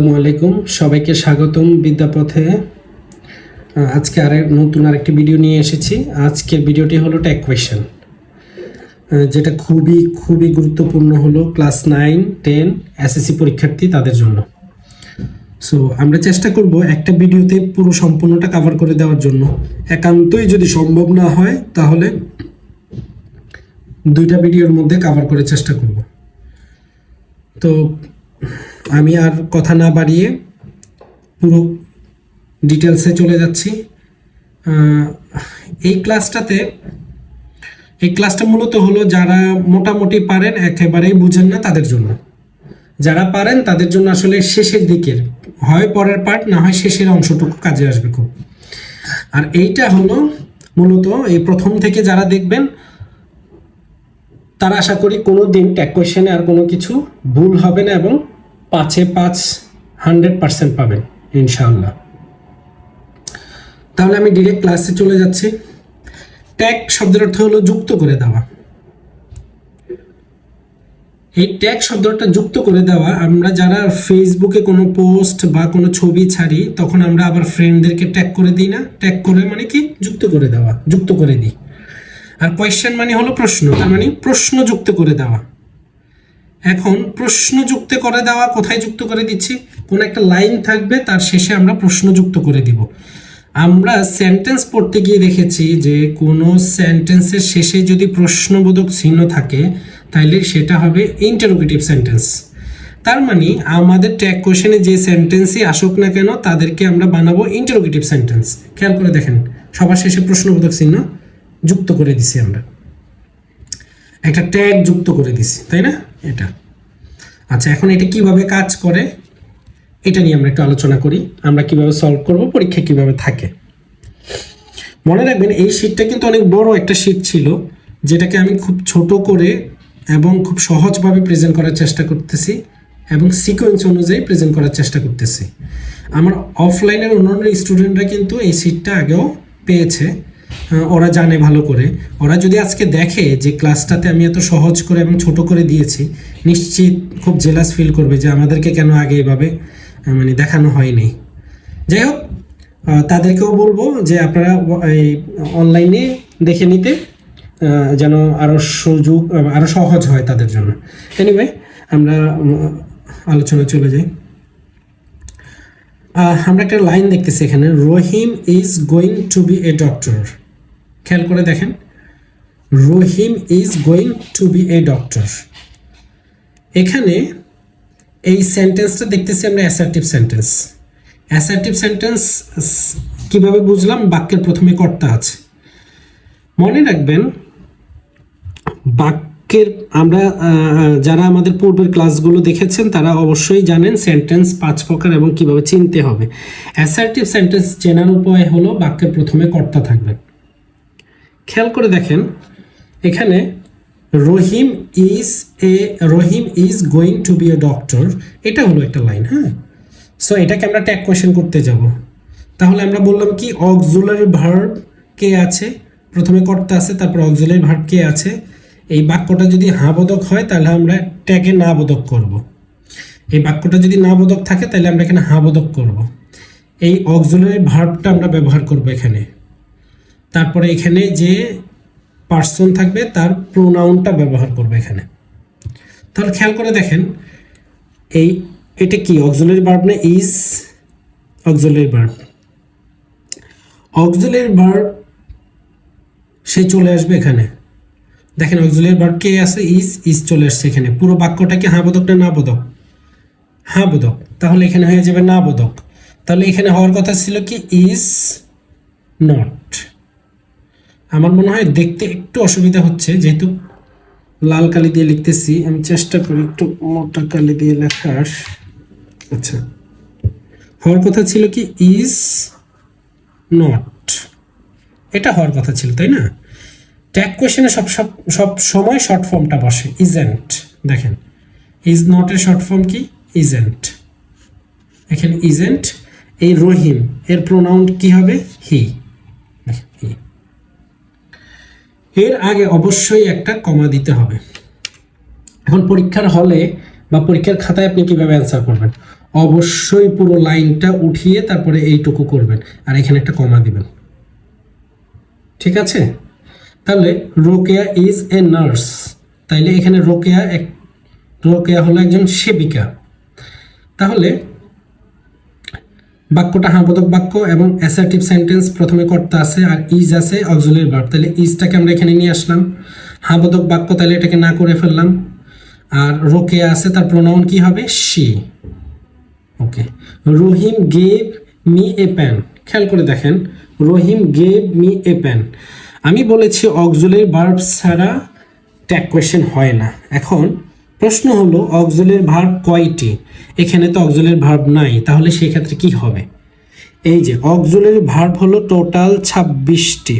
আসসালামু আলাইকুম, সবাইকে স্বাগতম বিদ্যাপথে। আজকে নতুন আরেকটি ভিডিও নিয়ে এসেছি। আজকের ভিডিওটি হলো ট্যাগ কোয়েশ্চেন, যেটা খুবই গুরুত্বপূর্ণ হলো ক্লাস 9, 10 এসএসসি পরীক্ষার্থী তাদের জন্য। সো আমরা চেষ্টা করব একটা ভিডিওতে পুরো সম্পূর্ণটা কভার করে দেওয়ার জন্য। একান্তই যদি সম্ভব না হয় তাহলে দুইটা ভিডিওর মধ্যে কভার করে চেষ্টা করব। তো আমি আর কথা না বাড়িয়ে পুরো ডিটেলসে চলে যাচ্ছি। এই ক্লাসটা মূলত হলো যারা মোটামুটি পারেন, একেবারেই বুঝেন না তাদের জন্য। যারা পারেন তাদের জন্য আসলে শেষের দিকের, হয় পরের পার্ট, না হয় শেষের অংশটুকু কাজে আসবে খুব। আর এইটা হলো মূলত এই প্রথম থেকে যারা দেখবেন তারা আশা করি কোনো দিন ট্যাগ কোয়েশ্চেনে আর কোনো কিছু ভুল হবে না এবং 5-এ 5 100% পাবেন ইনশাআল্লাহ। তাহলে আমি ডিরেক্ট ক্লাসে চলে যাচ্ছি। ট্যাগ শব্দের অর্থ হলো যুক্ত করে দেওয়া। এই ট্যাগ শব্দটা যুক্ত করে দেওয়া, আমরা যারা ফেসবুকে কোনো পোস্ট বা কোনো ছবি ছাড়ি তখন আমরা আবার ফ্রেন্ডদেরকে ট্যাগ করে দিই না? ট্যাগ করে মানে কি? যুক্ত করে দেওয়া, যুক্ত করে দিই। আর কোয়েশ্চেন মানে হলো প্রশ্ন, তার মানে প্রশ্ন যুক্ত করে দেওয়া। এখন প্রশ্ন যুক্ত করে দেওয়া কোথায় যুক্ত করে দিচ্ছি? কোনো একটা লাইন থাকবে, তার শেষে আমরা প্রশ্ন যুক্ত করে দিব। আমরা সেন্টেন্স পড়তে গিয়ে দেখেছি যে কোনো সেন্টেন্সের শেষে যদি প্রশ্নবোধক চিহ্ন থাকে তাহলে সেটা হবে ইন্টারোগেটিভ সেন্টেন্স। তার মানে আমাদের ট্যাগ কোয়েশ্চেনে যে সেন্টেন্সই আসুক না কেন তাদেরকে আমরা বানাবো ইন্টারোগেটিভ সেন্টেন্স। খেয়াল করে দেখেন, সবার শেষে প্রশ্নবোধক চিহ্ন যুক্ত করে দিছি, আমরা একটা ট্যাগ যুক্ত করে দিছি, তাই না? এটা আচ্ছা, এখন এটা কিভাবে কাজ করে এটা নিয়ে আমরা একটু আলোচনা করি। আমরা কিভাবে সলভ করব, পরীক্ষা কিভাবে থাকে। মনে রাখবেন এই শীটটা কিন্তু অনেক বড় একটা শীট ছিল, যেটাকে আমি খুব ছোট করে এবং খুব সহজভাবে প্রেজেন্ট করার চেষ্টা করতেছি এবং সিকোয়েন্স অনুযায়ী প্রেজেন্ট করার চেষ্টা করতেছি। আমার অফলাইনের অন্যান্য স্টুডেন্টরা কিন্তু এই শীটটা আগেও পেয়েছে, ওরা জানে ভালো করে। ওরা যদি আজকে দেখে যে ক্লাসটাতে আমি এত সহজ করে এবং ছোট করে দিয়েছি, নিশ্চিত খুব জেলাস ফিল করবে যে আমাদেরকে কেন আগে এভাবে মানে দেখানো হয়নি। যাই হোক, তাদেরকেও বলবো যে আপনারা এই অনলাইনে দেখে নিতে, যেন আরও সহজ হয় তাদের জন্য। এনিওয়ে, আমরা আলোচনা চলে যাই। আমরা একটা লাইন দেখতেছি এখানে, Rahim is going to be a doctor. খেয়াল করে দেখেন, Rahim is going to be a doctor. এখানে এই সেন্টেন্সটা দেখতেছি আমরা অ্যাসার্টিভ সেন্টেন্স। অ্যাসার্টিভ সেন্টেন্স কিভাবে বুঝলাম? বাক্যের প্রথমে কর্তা আছে। মনে রাখবেন বাক্যের, আমরা যারা আমাদের পূর্বের ক্লাসগুলো দেখেছেন তারা অবশ্যই জানেন সেন্টেন্স 5 প্রকার এবং কিভাবে চিনতে হবে। অ্যাসার্টিভ সেন্টেন্স চেনার উপায় হলো বাক্যের প্রথমে কর্তা থাকবে। খেয়াল করে দেখেন এখানে Rahim is going to be a doctor, এটা হলো একটা লাইন। হ্যাঁ, সো এটাকে আমরা ট্যাগ কোয়েশ্চেন করতে যাব। তাহলে আমরা বললাম কি, অক্সিলারি ভার্ব কে আছে, প্রথমে কর্তা আছে, তারপর অক্সিলারি ভার্ব কে আছে। এই বাক্যটা যদি হ্যাঁ বোধক হয় তাহলে আমরা ট্যাগে না বোধক করব। এই বাক্যটা যদি না বোধক থাকে তাহলে আমরা এখানে হ্যাঁ বোধক করব। এই অক্সিলারি ভার্বটা আমরা ব্যবহার করব এখানে। তারপরে এখানে যে পার্সন থাকবে তার প্রোনাউনটা ব্যবহার করবে এখানে। তাহলে খেয়াল করে দেখেন এটা কি অক্সিলারি ভার্ব না is? Auxiliary verb. Auxiliary verb সে চলে আসবে এখানে। দেখেন অক্সিলারি ভার্ব কে আছে? ইজ চলে আসছে এখানে। পুরো বাক্যটা কি হ্যাঁ বোধক না না বোধক? হ্যাঁ বোধক। তাহলে এখানে হয়ে যাবে না বোধক। তাহলে এখানে হওয়ার কথা ছিল কি ইজ নট। আমার মনে হয় দেখতে একটু অসুবিধা হচ্ছে, যেহেতু লাল কালি দিয়ে লিখতেছি। আমি চেষ্টা করি একটু মোটা কালি দিয়ে লেখার। আচ্ছা, হওয়ার কথা ছিল কি ইজ নট, এটা হওয়ার কথা ছিল, তাই না? ট্যাগ কোয়েশ্চেনে সব সময় শর্ট ফর্মটা বসে ইজেন্ট। দেখেন ইজ নটের শর্ট ফর্ম কি? ইজেন্ট। এখানে ইজেন্ট। এই রহিম এর প্রোনাউন কি হবে? হি। এর আগে অবশ্যই একটা কমা দিতে হবে। এখন পরীক্ষার হলে বা পরীক্ষার খাতায় আপনি কিভাবে অ্যান্সার করবেন? অবশ্যই পুরো লাইনটা উঠিয়ে তারপরে এইটুকু করবেন, আর এখানে একটা কমা দিবেন। ঠিক আছে? তাহলে রোকেয়া ইজ এ নার্স, তাইলে এখানে রোকেয়া হলো একজন সেবিকা। তাহলে বাক্যটা হ্যাঁবোধক বাক্য এবং অ্যাসার্টিভ সেন্টেন্স, প্রথমে কর্তা আছে আর ইজ আছে অক্সিলারি ভার্ব, তাহলে ইজটাকে আমরা এখানে নিয়ে আসলাম। হ্যাঁবোধক বাক্য, তাহলে এটাকে না করে ফেললাম। আর রোকেয়া আছে, তার প্রোনাউন কি হবে? She. Okay, Rahim gave me a pen, খেয়াল করে দেখেন, Rahim gave me a pen. আমি বলেছি অক্সিলারি ভার্ব ছাড়া ট্যাগ কোয়েশ্চেন হয় না। এখন প্রশ্ন হলো অক্সিলারি ভার্ব কয়টি? এখানে তো অক্সিলারি ভার্ব নাই, তাহলে সেই ক্ষেত্রে কি হবে? এই যে অক্সিলারি ভার্ব হলো টোটাল 26টি।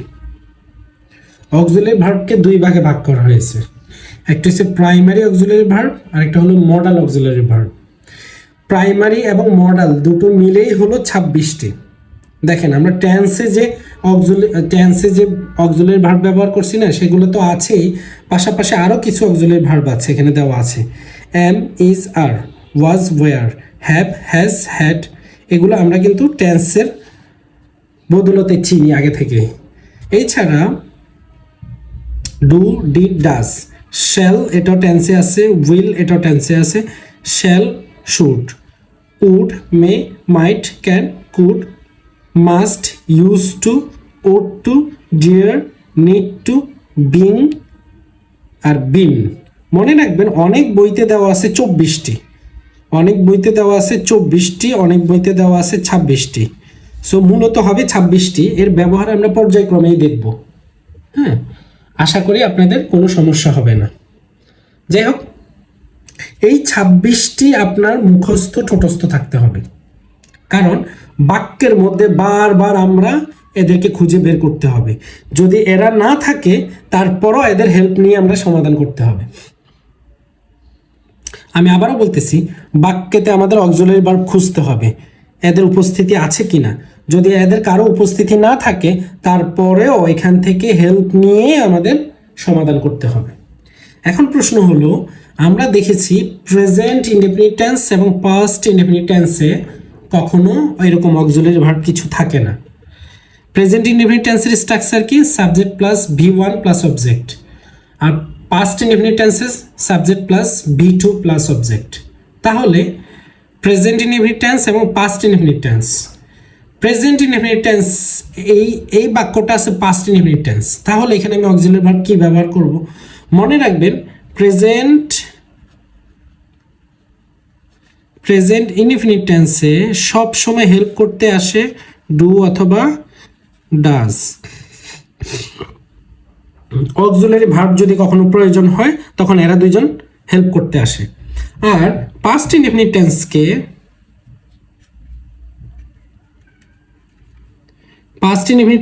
অক্সিলারি ভার্বকে দুই ভাগে ভাগ করা হয়েছে, একটা হচ্ছে প্রাইমারি অক্সিলারি ভার্ব আর একটা হলো মডাল অক্সিলারি ভার্ব। প্রাইমারি এবং মডাল দুটো মিলেই হলো 26টি। দেখেন আমরা টেন্সে যে অক্সিলারি ভার্ব ব্যবহার করছি না, সেগুলো তো আছেই, পাশাপাশি আরও কিছু অক্সিলারি ভার্ব আছে, এখানে দেওয়া আছে। Am, is, are, was, were, have, has, had, এগুলো আমরা কিন্তু টেন্সের বদলতে চিনি আগে থেকে। এছাড়া ডু, ডিড, ডাজ, শ্যাল এটাও টেন্সে আছে, উইল এটাও টেন্সে আছে, shall, should, would, may, might, can, could, must, use to, ought to, dare, need to, being আর বিন। মনে রাখবেন অনেক বইতে দেওয়া আছে 24টি, অনেক বইতে দেওয়া আছে 24টি, অনেক বইতে দেওয়া আছে 26টি। সো মূলত হবে 26টি। এর ব্যবহার আমরা পর্যায়ক্রমেই দেখব। হ্যাঁ, আশা করি আপনাদের কোনো সমস্যা হবে না। যাই হোক, এই 26টি আপনার মুখস্থ ঠোঁটস্থ থাকতে হবে, কারণ বাক্যের মধ্যে বারবার আমরা এদেরকে খুঁজে বের করতে হবে। যদি এরা না থাকে তারপরও এদের হেল্প নিয়ে আমরা সমাধান করতে হবে। আমি আবারও বলতেছি, বাক্যেতে আমাদের অক্সিলারি ভার্ব খুঁজতে হবে, এদের উপস্থিতি আছে কিনা। যদি এদের কারো উপস্থিতি না থাকে তারপরেও এখান থেকে হেল্প নিয়ে আমাদের সমাধান করতে হবে। এখন প্রশ্ন হলো, আমরা দেখেছি প্রেজেন্ট ইনডেফিনিট টেন্স এবং পাস্ট ইনডেফিনিট টেন্সে কখনো এরকম অক্সিলারি ভার্ব কিছু থাকে না। প্রেজেন্ট ইনডেফিনিট টেন্সের স্ট্রাকচার কি? Subject plus V1 plus object. আর past indefinite tenses subject plus V2 plus object. তাহলে প্রেজেন্ট ইনডেফিনিট টেন্স এবং past indefinite tense, present indefinite tense এই বাক্যটা আছে পাস্ট ইনডেফিনিট টেন্স, তাহলে এখানে আমি অক্সিলারি ভার্ব কি ব্যবহার করব? মনে রাখবেন প্রেজেন্ট ইনডেফিনিট টেন্সে সব সময় হেল্প করতে আসে ডু অথবা ডাজ। অক্সিলারি ভার্ব যদি কখনো প্রয়োজন হয় তখন এরা দুইজন হেল্প করতে আসে। আর পাস্ট ইনডেফিনিট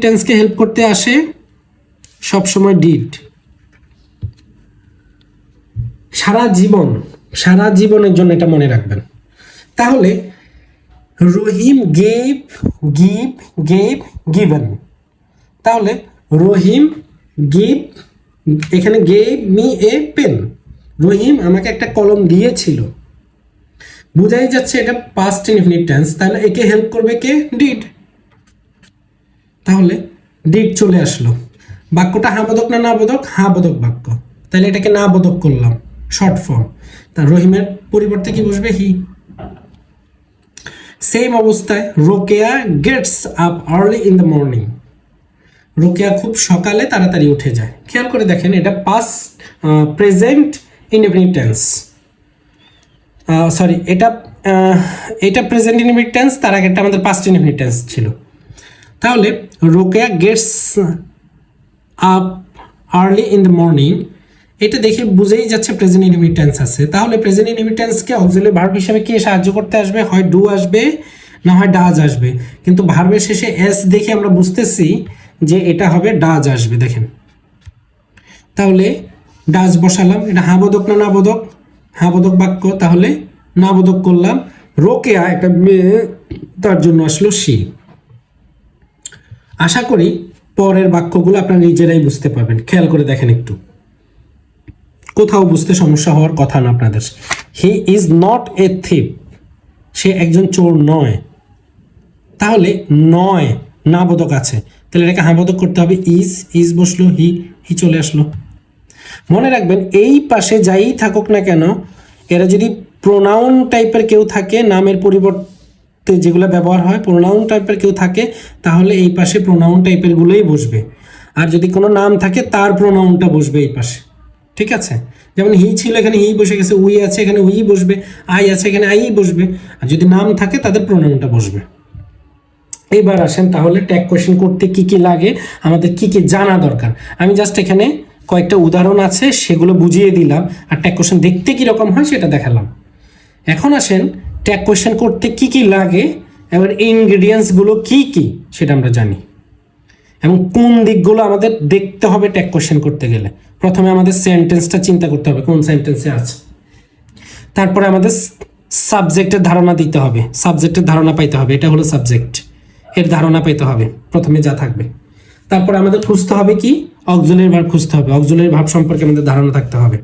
টেন্সকে হেল্প করতে আসে সব সময় ডিড। সারা জীবনের জন্য এটা মনে রাখবেন। তাহলে রহিম গিভেন, তাহলে রহিম এখানে গেভ মি এ পেন, রহিম আমাকে একটা কলম দিয়েছিল, বোঝাই যাচ্ছে এটা পাস্ট ইনডেফিনিট টেন্স। তাহলে একে হেল্প করবে কে? ডিড। তাহলে ডিড চলে আসলো। বাক্যটা হ্যাঁবোধক না নাবোধক? হ্যাঁবোধক বাক্য, তাহলে এটাকে নাবোধক করলাম, শর্ট ফর্ম। তা রহিমের পরিবর্তে কি বসবে? হি। সেম অবস্থায় Rokeya gets up early in the morning, Rokeya খুব সকালে তাড়াতাড়ি উঠে যায়। খেয়াল করে দেখেন, এটা প্রেজেন্ট ইনডেফিনিট টেন্স, সরি এটা প্রেজেন্ট ইনডেফিনিট টেন্স, তার আগেরটা আমাদের পাস্ট ইনডেফিনিট টেন্স ছিল। তাহলে Rokeya gets up early in the morning, এটা দেখে বুঝেই যাচ্ছে প্রেজেন্ট ইনডেফিনিট টেন্স আছে। তাহলে প্রেজেন্ট ইনডেফিনিট টেন্সকে অক্সিলারি ভার্ব হিসেবে কে সাহায্য করতে আসবে? হয় ডু আসবে, না হয় ডাজ আসবে। কিন্তু ভার্বের শেষে এস দেখে আমরা বুঝতেছি যে এটা হবে ডাজ আসবে। দেখেন, তাহলে ডাজ বসালাম। এটা হ্যাঁবোধক না নাবোধক? হ্যাঁবোধক বাক্য, তাহলে নাবোধক করলাম। রোকেয়া একটা মেয়ে, তার জন্য আসলো সি। আশা করি পরের বাক্যগুলো আপনারা নিজেরাই বুঝতে পারবেন। খেয়াল করে দেখেন একটু, কোথাও বুঝতে সমস্যা হওয়ার কথা না আপনাদের। হি ইজ নট এ থিপ, সে একজন চোর নয়, তাহলে নয় না বোধক আছে, তাহলে এটাকে হ্যাঁ বোধক করতে হবে। ইজ বসলো, হি চলে আসলো। মনে রাখবেন এই পাশে যাই থাকুক না কেন, এরা যদি প্রোনাউন টাইপের কেউ থাকে, নামের পরিবর্তে যেগুলো ব্যবহার হয় প্রোনাউন টাইপের কেউ থাকে, তাহলে এই পাশে প্রোনাউন টাইপের গুলোই বসবে। আর যদি কোনো নাম থাকে তার প্রোনাউনটা বসবে এই পাশে, ঠিক আছে? যেমন হি ছিল, এখানে হি বসে গেছে, উই আছে এখানে উই বসবে, আই আছে এখানে আই বসবে। আর যদি নাম থাকে তাদের প্রোনাউনটা বসবে। এইবার আসেন তাহলে ট্যাগ কোয়েশ্চেন করতে কি কি লাগে, আমাদের কি কি জানা দরকার। আমি জাস্ট এখানে কয়েকটা উদাহরণ আছে সেগুলো বুঝিয়ে দিলাম, আর ট্যাগ কোয়েশ্চেন দেখতে কীরকম হয় সেটা দেখালাম। এখন আসেন ট্যাগ কোয়েশ্চেন করতে কি কি লাগে, এবার ইনগ্রেডিয়েন্টসগুলো কি কি সেটা আমরা জানি, এবং কোন দিকগুলো আমাদের দেখতে হবে ট্যাগ কোয়েশ্চেন করতে গেলে। প্রথমে আমাদের সেন্টেন্সটা চিন্তা করতে হবে কোন সেন্টেন্সে আছে, তারপরে আমাদের সাবজেক্টের ধারণা দিতে হবে, সাবজেক্টের ধারণা পাইতে হবে, এটা হলো সাবজেক্ট, এর ধারণা পেতে হবে প্রথমে যা থাকবে। তারপরে আমাদের খুঁজতে হবে কি, অক্সিলারি ভার্ব খুঁজতে হবে, অক্সিলারি ভার্ব সম্পর্কে আমাদের ধারণা থাকতে হবে।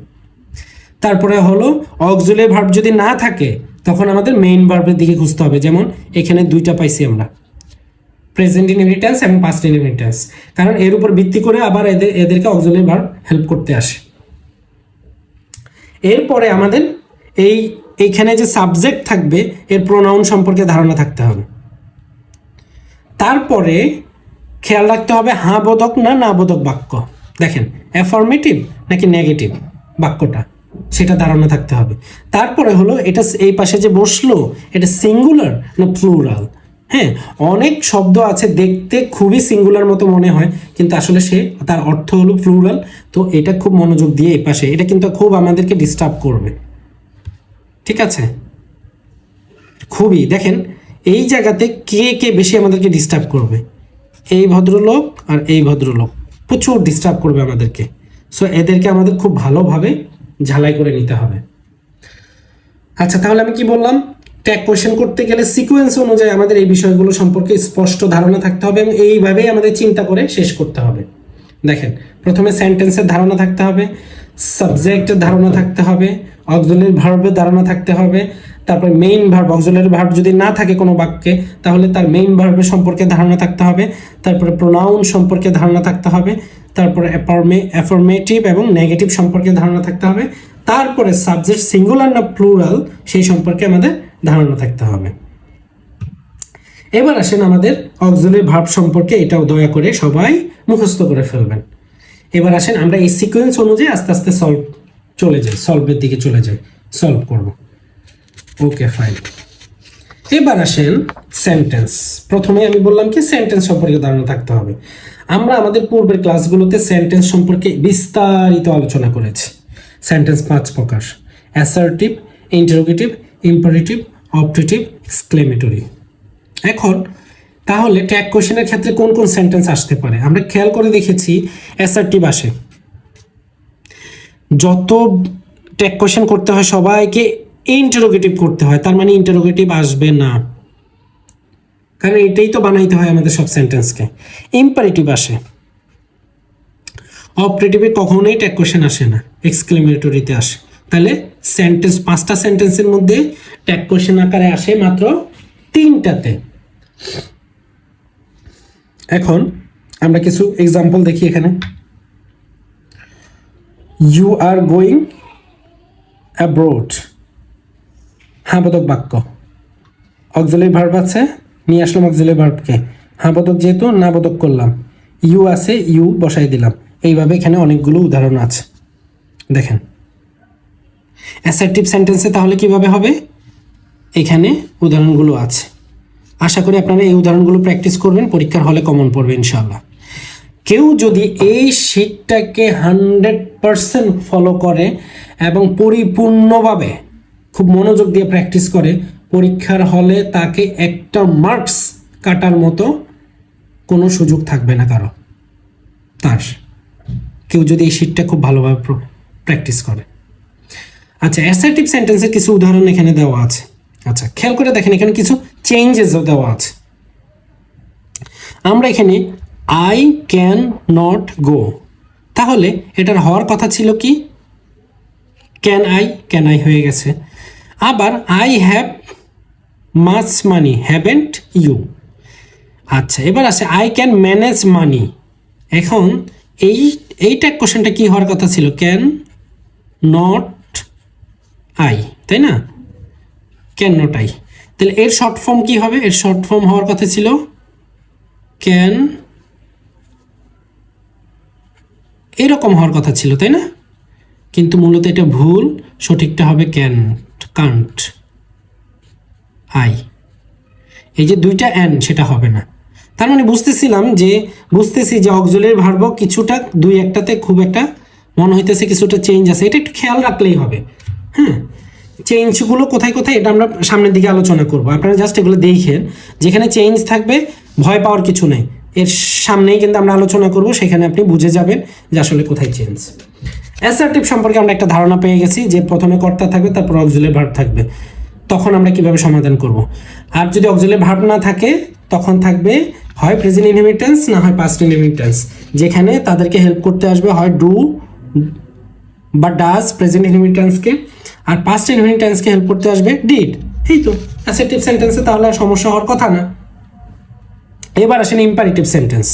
তারপরে হলো অক্সিলারি ভার্ব যদি না থাকে তখন আমাদের মেইন ভার্বের দিকে খুঁজতে হবে। যেমন এখানে দুইটা পাইছি আমরা, প্রেজেন্ট ইনহেরিটেন্স এবং পাস্ট ইনহেরিটেন্স, কারণ এর উপর ভিত্তি করে আবার এদেরকে অক্সিলারি ভার্ব হেল্প করতে আসে। এরপরে আমাদের এইখানে যে সাবজেক্ট থাকবে এর প্রোনাউন সম্পর্কে ধারণা থাকতে হবে। তারপরে খেয়াল রাখতে হবে হ্যাঁ বোধক না বোধক বাক্য, দেখেন অ্যাফার্মেটিভ নাকি নেগেটিভ বাক্যটা, সেটা ধারণা থাকতে হবে। তারপরে হলো এটা এই পাশে যে বসলো এটা সিঙ্গুলার না প্লুরাল। হ্যাঁ, অনেক শব্দ আছে দেখতে খুবই সিঙ্গুলার মতো মনে হয়, কিন্তু আসলে তার অর্থ হলো প্লুরাল। তো এটা খুব মনোযোগ দিয়ে এই পাশে, এটা কিন্তু খুব আমাদেরকে ডিস্টার্ব করবে, ঠিক আছে? খুবই দেখেন এই জায়গাতে কে বেশি আমাদেরকে ডিস্টার্ব করবে, এই ভদ্রলোক আর এই ভদ্রলোক প্রচুর ডিস্টার্ব করবে আমাদেরকে। সো এদেরকে আমাদের খুব ভালোভাবে ঝালাই করে নিতে হবে। আচ্ছা, তাহলে আমি কি বললাম, ট্যাগ কোয়েশ্চেন করতে গেলে সিকোয়েন্স অনুযায়ী আমাদের এই বিষয়গুলো সম্পর্কে স্পষ্ট ধারণা থাকতে হবে, এবং এইভাবেই আমাদের চিন্তা করে শেষ করতে হবে। দেখেন প্রথমে সেন্টেন্সের ধারণা থাকতে হবে, সাবজেক্টের ধারণা থাকতে হবে, অক্সিলারি ভার্বের ধারণা থাকতে হবে, তারপরে মেইন ভার্ব, অক্সিলারি ভার্ব যদি না থাকে কোনো বাক্যে তাহলে তার মেইন ভার্বের সম্পর্কে ধারণা থাকতে হবে, তারপরে প্রোনাউন সম্পর্কে ধারণা থাকতে হবে, তারপরে অ্যাফার্মেটিভ এবং নেগেটিভ সম্পর্কে ধারণা থাকতে হবে, তারপরে সাবজেক্ট সিঙ্গুলার না প্লুরাল সেই সম্পর্কে আমাদের ধারণা থাকতে হবে। এবার আসেন আমাদের অক্সিলারি ভার্ব সম্পর্কে, এটাও দয়া করে সবাই মুখস্থ করে ফেলবেন। এবার আসেন আমরা এই সিকোয়েন্স অনুযায়ী আস্তে আস্তে সলভের দিকে চলে যাই, সলভ করব। Okay fine. এবার আসেন সেন্টেন্স। প্রথমে আমি বললাম কি সেন্টেন্স সম্পর্কে ধারণা থাকতে হবে। আমরা আমাদের পূর্বের ক্লাসগুলোতে সেন্টেন্স সম্পর্কে বিস্তারিত আলোচনা করেছি। সেন্টেন্স 5 প্রকার: assertive, interrogative, imperative, objective, exclamatory. এখন তাহলে ট্যাগ কোয়েশ্চেনের ক্ষেত্রে কোন কোন সেন্টেন্স আসতে পারে আমরা খেয়াল করে দেখেছি। অ্যাসার্টিভ আসে, যত ট্যাগ কোয়েশ্চেন করতে হয় সবাইকে ইন্টারোগেটিভ করতে হয়, তার মানে ইন্টারোগেটিভ আসবে না, কারণ এটাই তো বানাইতে হয় আমাদের সব সেন্টেন্সকে। ইম্পারেটিভ আসে, অপারেটিভে কখনোই ট্যাগ কোয়েশ্চেন আসে না, এক্সক্লেমেটরিতে আসে। তাহলে সেন্টেন্স 5টা সেন্টেন্সের মধ্যে ট্যাগ কোয়েশ্চেন আকারে আসে মাত্র 3টাতে। এখন আমরা কিছু এক্সাম্পল দেখি এখানে। ইউ আর গোয়িং অ্যাব্রোড, হ্যাঁ বোধক বাক্য, অক্সিলারি ভার্ব আছে, নিয়ে আসলাম অক্সিলারি ভার্বকে, হ্যাঁ বোধক যেহেতু না বোধক করলাম, ইউ আছে ইউ বসাই দিলাম। এইভাবে এখানে অনেকগুলো উদাহরণ আছে দেখেন। অ্যাসার্টিভ সেন্টেন্সে তাহলে কিভাবে হবে, এখানে উদাহরণগুলো আছে। আশা করি আপনারা এই উদাহরণগুলো প্র্যাকটিস করবেন, পরীক্ষার হলে কমন পড়বে ইনশাআল্লাহ। কেউ যদি এই শীটটাকে 100% ফলো করে এবং পরিপূর্ণভাবে খুব মনোযোগ দিয়ে প্র্যাকটিস করে, পরীক্ষার হলে তাকে একটা মার্কস কাটার মতো কোনো সুযোগ থাকবে না কারো তার, কেউ যদি এই শীটটা খুব ভালোভাবে প্র্যাকটিস করে। আচ্ছা, অ্যাসার্টিভ সেন্টেন্সের কিছু উদাহরণ এখানে দেওয়া আছে। আচ্ছা, খেয়াল করে দেখেন এখানে কিছু চেঞ্জেসও দেওয়া আছে। আমরা এখানে আই ক্যান নট গো, তাহলে এটার হওয়ার কথা ছিল কি ক্যান আই হয়ে গেছে। আবার I have much money haven't you. আচ্ছা, এবার আসে আই ক্যান ম্যানেজ মানি। এখন এইটা কোশ্চেনটা কি হওয়ার কথা ছিল? ক্যান নট আই, তাই না? ক্যান নট আই, তাহলে এর শর্ট ফর্ম কি হবে? এর শর্ট ফর্ম হওয়ার কথা ছিল ক্যান, এরকম হওয়ার কথা ছিল, তাই না? কিন্তু মূলত এটা ভুল, সঠিকটা হবে কান্ট আই। এই যে দুইটা অ্যান, সেটা হবে না। তার মানে বুঝতেছি যে অক্সিলারি ভার্ব কিছুটা দুই একটাতে খুব একটা মনে হইতেছে কিছুটা চেঞ্জ আছে, এটা একটু খেয়াল রাখলেই হবে। হ্যাঁ, চেঞ্জগুলো কোথায় কোথায় এটা আমরা সামনের দিকে আলোচনা করব। আপনারা জাস্ট এগুলো দেখেন, যেখানে চেঞ্জ থাকবে ভয় পাওয়ার কিছু নেই, এর সামনেই কিন্তু আমরা আলোচনা করব, সেখানে আপনি বুঝে যাবেন যে আসলে কোথায় চেঞ্জ। অ্যাসার্টিভ সম্পর্কে আমরা একটা ধারণা পেয়ে গেছি যে প্রথমে কর্তা থাকবে, তারপর অক্সিলারি ভার্ব থাকবে। তখন আমরা কিভাবে সমাধান করব? আর যদি অক্সিলারি ভার্ব না থাকে তখন থাকবে হয় প্রেজেন্ট ইনহেরিটেন্স না হয় পাস্ট ইনহেরিটেন্স, যেখানে তাদেরকে হেল্প করতে আসবে হয় ডু বা ডাজ প্রেজেন্ট ইনহেরিটেন্সকে, আর পাস্ট ইনহেরিটেন্সকে হেল্প করতে আসবে ডিড। এই তো অ্যাসার্টিভ সেন্টেন্সে তাহলে আর সমস্যা হওয়ার কথা না। এবার আসেন ইম্পারেটিভ সেন্টেন্স।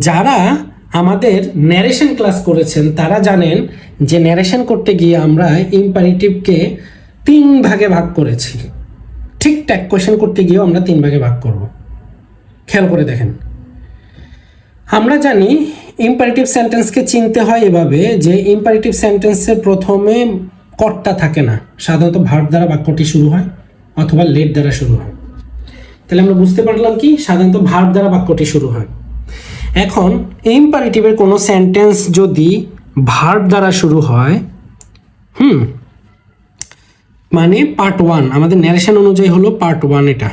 যারা আমাদের ন্যারেশন ক্লাস করেছেন তারা জানেন যে ন্যারেশন করতে গিয়ে আমরা ইম্পারেটিভকে 3 ভাগে ভাগ করেছি। ঠিকঠাক কোয়েশ্চেন করতে গিয়েও আমরা 3 ভাগে ভাগ করব। খেয়াল করে দেখেন, আমরা জানি ইম্পারেটিভ সেন্টেন্সকে চিনতে হয় এভাবে যে ইম্পারেটিভ সেন্টেন্সের প্রথমে কর্তা থাকে না, সাধারণত ভার্ব দ্বারা বাক্যটি শুরু হয় অথবা লেট দ্বারা শুরু হয়। তাহলে আমরা বুঝতে পারলাম কি সাধারণত ভার্ব দ্বারা বাক্যটি শুরু হয়। এখন ইম্পারেটিভের কোনো সেন্টেন্স যদি ভার্ব দ্বারা শুরু হয়, মানে পার্ট 1, আমাদের ন্যারেশন অনুযায়ী হলো পার্ট 1 এটা।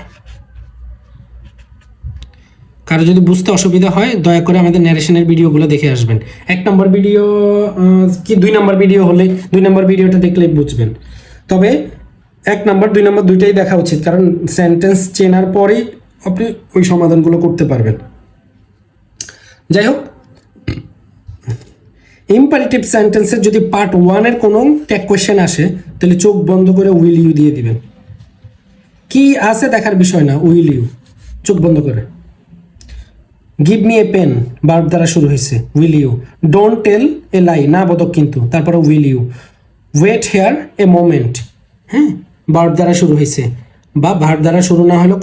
কারো যদি বুঝতে অসুবিধা হয় দয়া করে আমাদের ন্যারেশনের ভিডিওগুলো দেখে আসবেন। 1 নম্বর ভিডিও কি 2 নম্বর ভিডিও হলে 2 নম্বর ভিডিওটা দেখলেই বুঝবেন। তবে 1 নম্বর 2 নম্বর দুইটাই দেখা উচিত, কারণ সেন্টেন্স চেনার পরেই আপনি ওই সমাধানগুলো করতে পারবেন। যাই হোক, ইম্পারেটিভ সেন্টেন্সের যদি পার্ট 1 এর কোনো ট্যাগ কোয়েশ্চেন আসে তাহলে চোখ বন্ধ করে উইল ইউ দিয়ে দিবেন। কি আছে দেখার বিষয় না, উইল ইউ, চোখ বন্ধ করে। Give me a pen, verb দ্বারা শুরু হয়েছে, will you. Don't tell a lie, না বোধক কিন্তু, তারপরে will you. Wait here a moment, হ্যাঁ, ভার্ব দ্বারা শুরু হয়েছে, বা ভার্ব দ্বারা শুরু না হলেও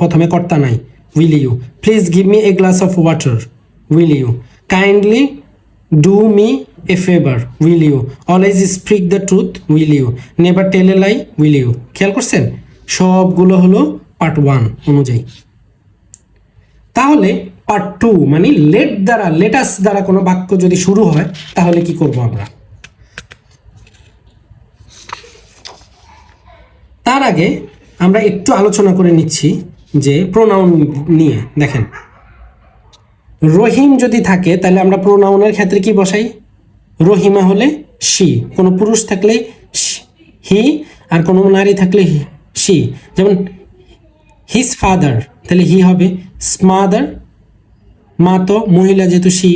প্রথমে কর্তা নাই, will you. Please give me a glass of water, will you. Kindly do me a favour, will you. Always speak the truth, will you. Never tell a lie, will you. খেয়াল করছেন, সবগুলো হলো পার্ট 1 অনুযায়ী। তাহলে part 2 মানে let us দ্বারা কোনো বাক্য যদি শুরু হয় তাহলে কি করব আমরা? তার আগে আমরা একটু আলোচনা করে নিচ্ছি যে প্রোনাউন নিয়ে। দেখেন, রহিম যদি থাকে তাহলে আমরা প্রোনাউনের ক্ষেত্রে কি বসাই? রহিমা হলে শি, কোনো পুরুষ থাকলে হি, আর কোনো নারী থাকলে শি। যেমন হিজ ফাদার, তাহলে হি হবে। স্মাদার, মা তো মহিলা যেহেতু she.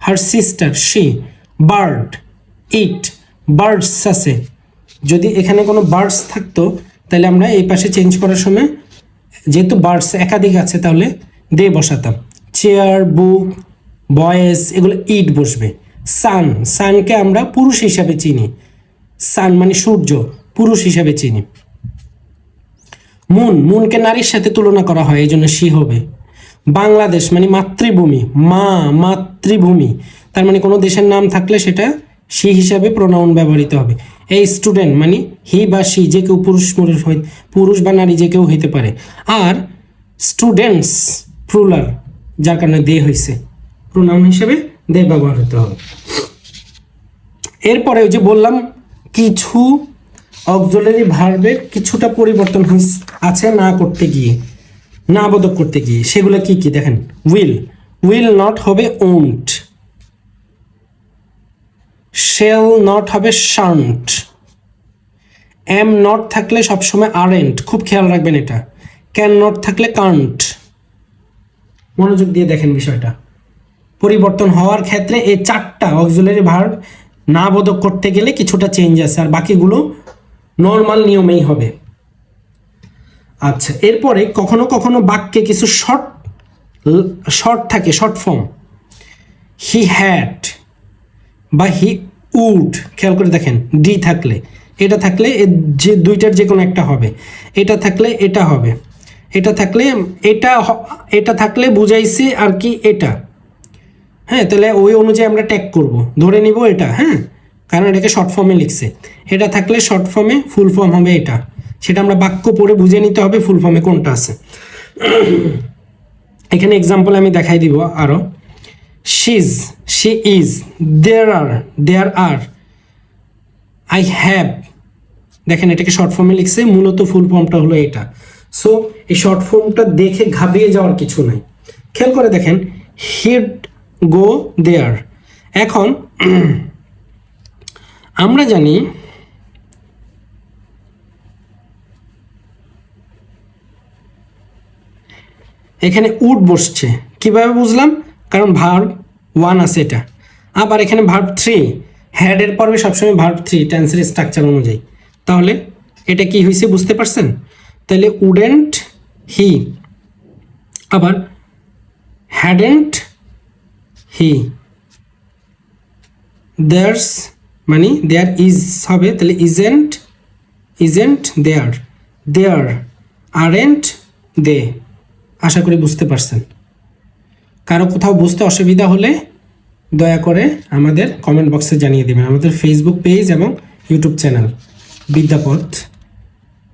Her sister she. Bird, it, birds আছে, যদি এখানে কোনো বার্ডস থাকতো তাহলে আমরা এই পাশে চেঞ্জ করার সময় যেহেতু বার্ডস একাধিক আছে তাহলে দে বসাতাম। চেয়ার, বুক, বয়েস, এগুলো ইট বসবে। সানকে আমরা পুরুষ হিসাবে চিনি, সান মানে সূর্য, পুরুষ হিসাবে চিনি। মুনকে নারীর সাথে তুলনা করা হয়, এই জন্য শি হবে। বাংলাদেশ মানে মাতৃভূমি, মাতৃভূমি, তার মানে কোনো দেশের নাম থাকলে সেটা শি হিসাবে প্রোনাউন ব্যবহৃত হবে। এই স্টুডেন্ট মানে হি বা শি, যে কেউ পুরুষ বা নারী যে কেউ হইতে পারে। আর স্টুডেন্টস প্লুরাল, যার কারণে দে হয়েছে, প্রোনাউন হিসেবে দে ব্যবহার হতে হবে। এরপরে ওই যে বললাম কিছু অক্সিলারি ভার্বের কিছুটা পরিবর্তন আছে না করতে গিয়ে, না বোধক করতে গিয়ে। সেগুলো কি কি দেখেন, উইল নট হবে ওন্ট, শেল নট হবে শান্ট, এম নট থাকলে সবসময় আরেন্ট, খুব খেয়াল রাখবেন এটা। ক্যান নট থাকলে কান্ট। মনোযোগ দিয়ে দেখেন বিষয়টা, পরিবর্তন হওয়ার ক্ষেত্রে এই 4টা অক্সিলারি ভার্ব না বোধক করতে গেলে কিছুটা চেঞ্জ আছে, আর বাকিগুলো নর্মাল নিয়মেই হবে। আচ্ছা, এরপরে কখনো কখনো বাক্যে কিছু শর্ট থাকে, শর্ট ফর্ম। হি হ্যাড বা হি উড, খেয়াল করে দেখেন, ডি থাকলে, এটা থাকলে যে দুইটার যে কোনো একটা হবে, এটা থাকলে এটা হবে, এটা থাকলে এটা থাকলে বুঝাইছে আর কি এটা। হ্যাঁ, তাহলে ওই অনুযায়ী আমরা ট্যাগ করব, ধরে নিব এটা। হ্যাঁ, কারণ এটাকে শর্ট ফর্মে লিখছে। এটা থাকলে শর্ট ফর্মে, ফুল ফর্ম হবে এটা, সেটা আমরা বাক্য পড়ে বুঝে নিতে হবে ফুল ফর্মে কোনটা আছে। এখানে এক্সাম্পল আমি দেখাই দিব আরো। She's, she is, there are, I have. দেখেন এটাকে শর্ট ফর্মে লিখছে, মূলত ফুল ফর্মটা হলো এটা। সো এই শর্ট ফর্মটা দেখে ঘাবড়িয়ে যাওয়ার কিছু নাই, খেয়াল করে দেখেন। হিড গো দেয়ার। এখন আমরা জানি এখানে উড বসছে, কিভাবে বুঝলাম? কারণ ভার্ব 1 আছে এটা, আবার এখানে ভার্ব 3, হ্যাডের পরে সবসময় ভার্ব 3 টেন্সের স্ট্রাকচার অনুযায়ী। তাহলে এটা কি হয়েছে বুঝতে পারছেন? তাহলে উডেন্ট হি, আবার হ্যাডেন্ট হি, দেয়ার্স মানে দেয়ার ইজ হবে, তাহলে ইজেন্ট দেয়ার আরেন্ট দে। আশা করি বুঝতে পারছেন। কারো কোথাও বুঝতে অসুবিধা হলে দয়া করে আমাদের কমেন্ট বক্সে জানিয়ে দেবেন। আমাদের ফেসবুক পেজ এবং ইউটিউব চ্যানেল বিদ্যাপথ,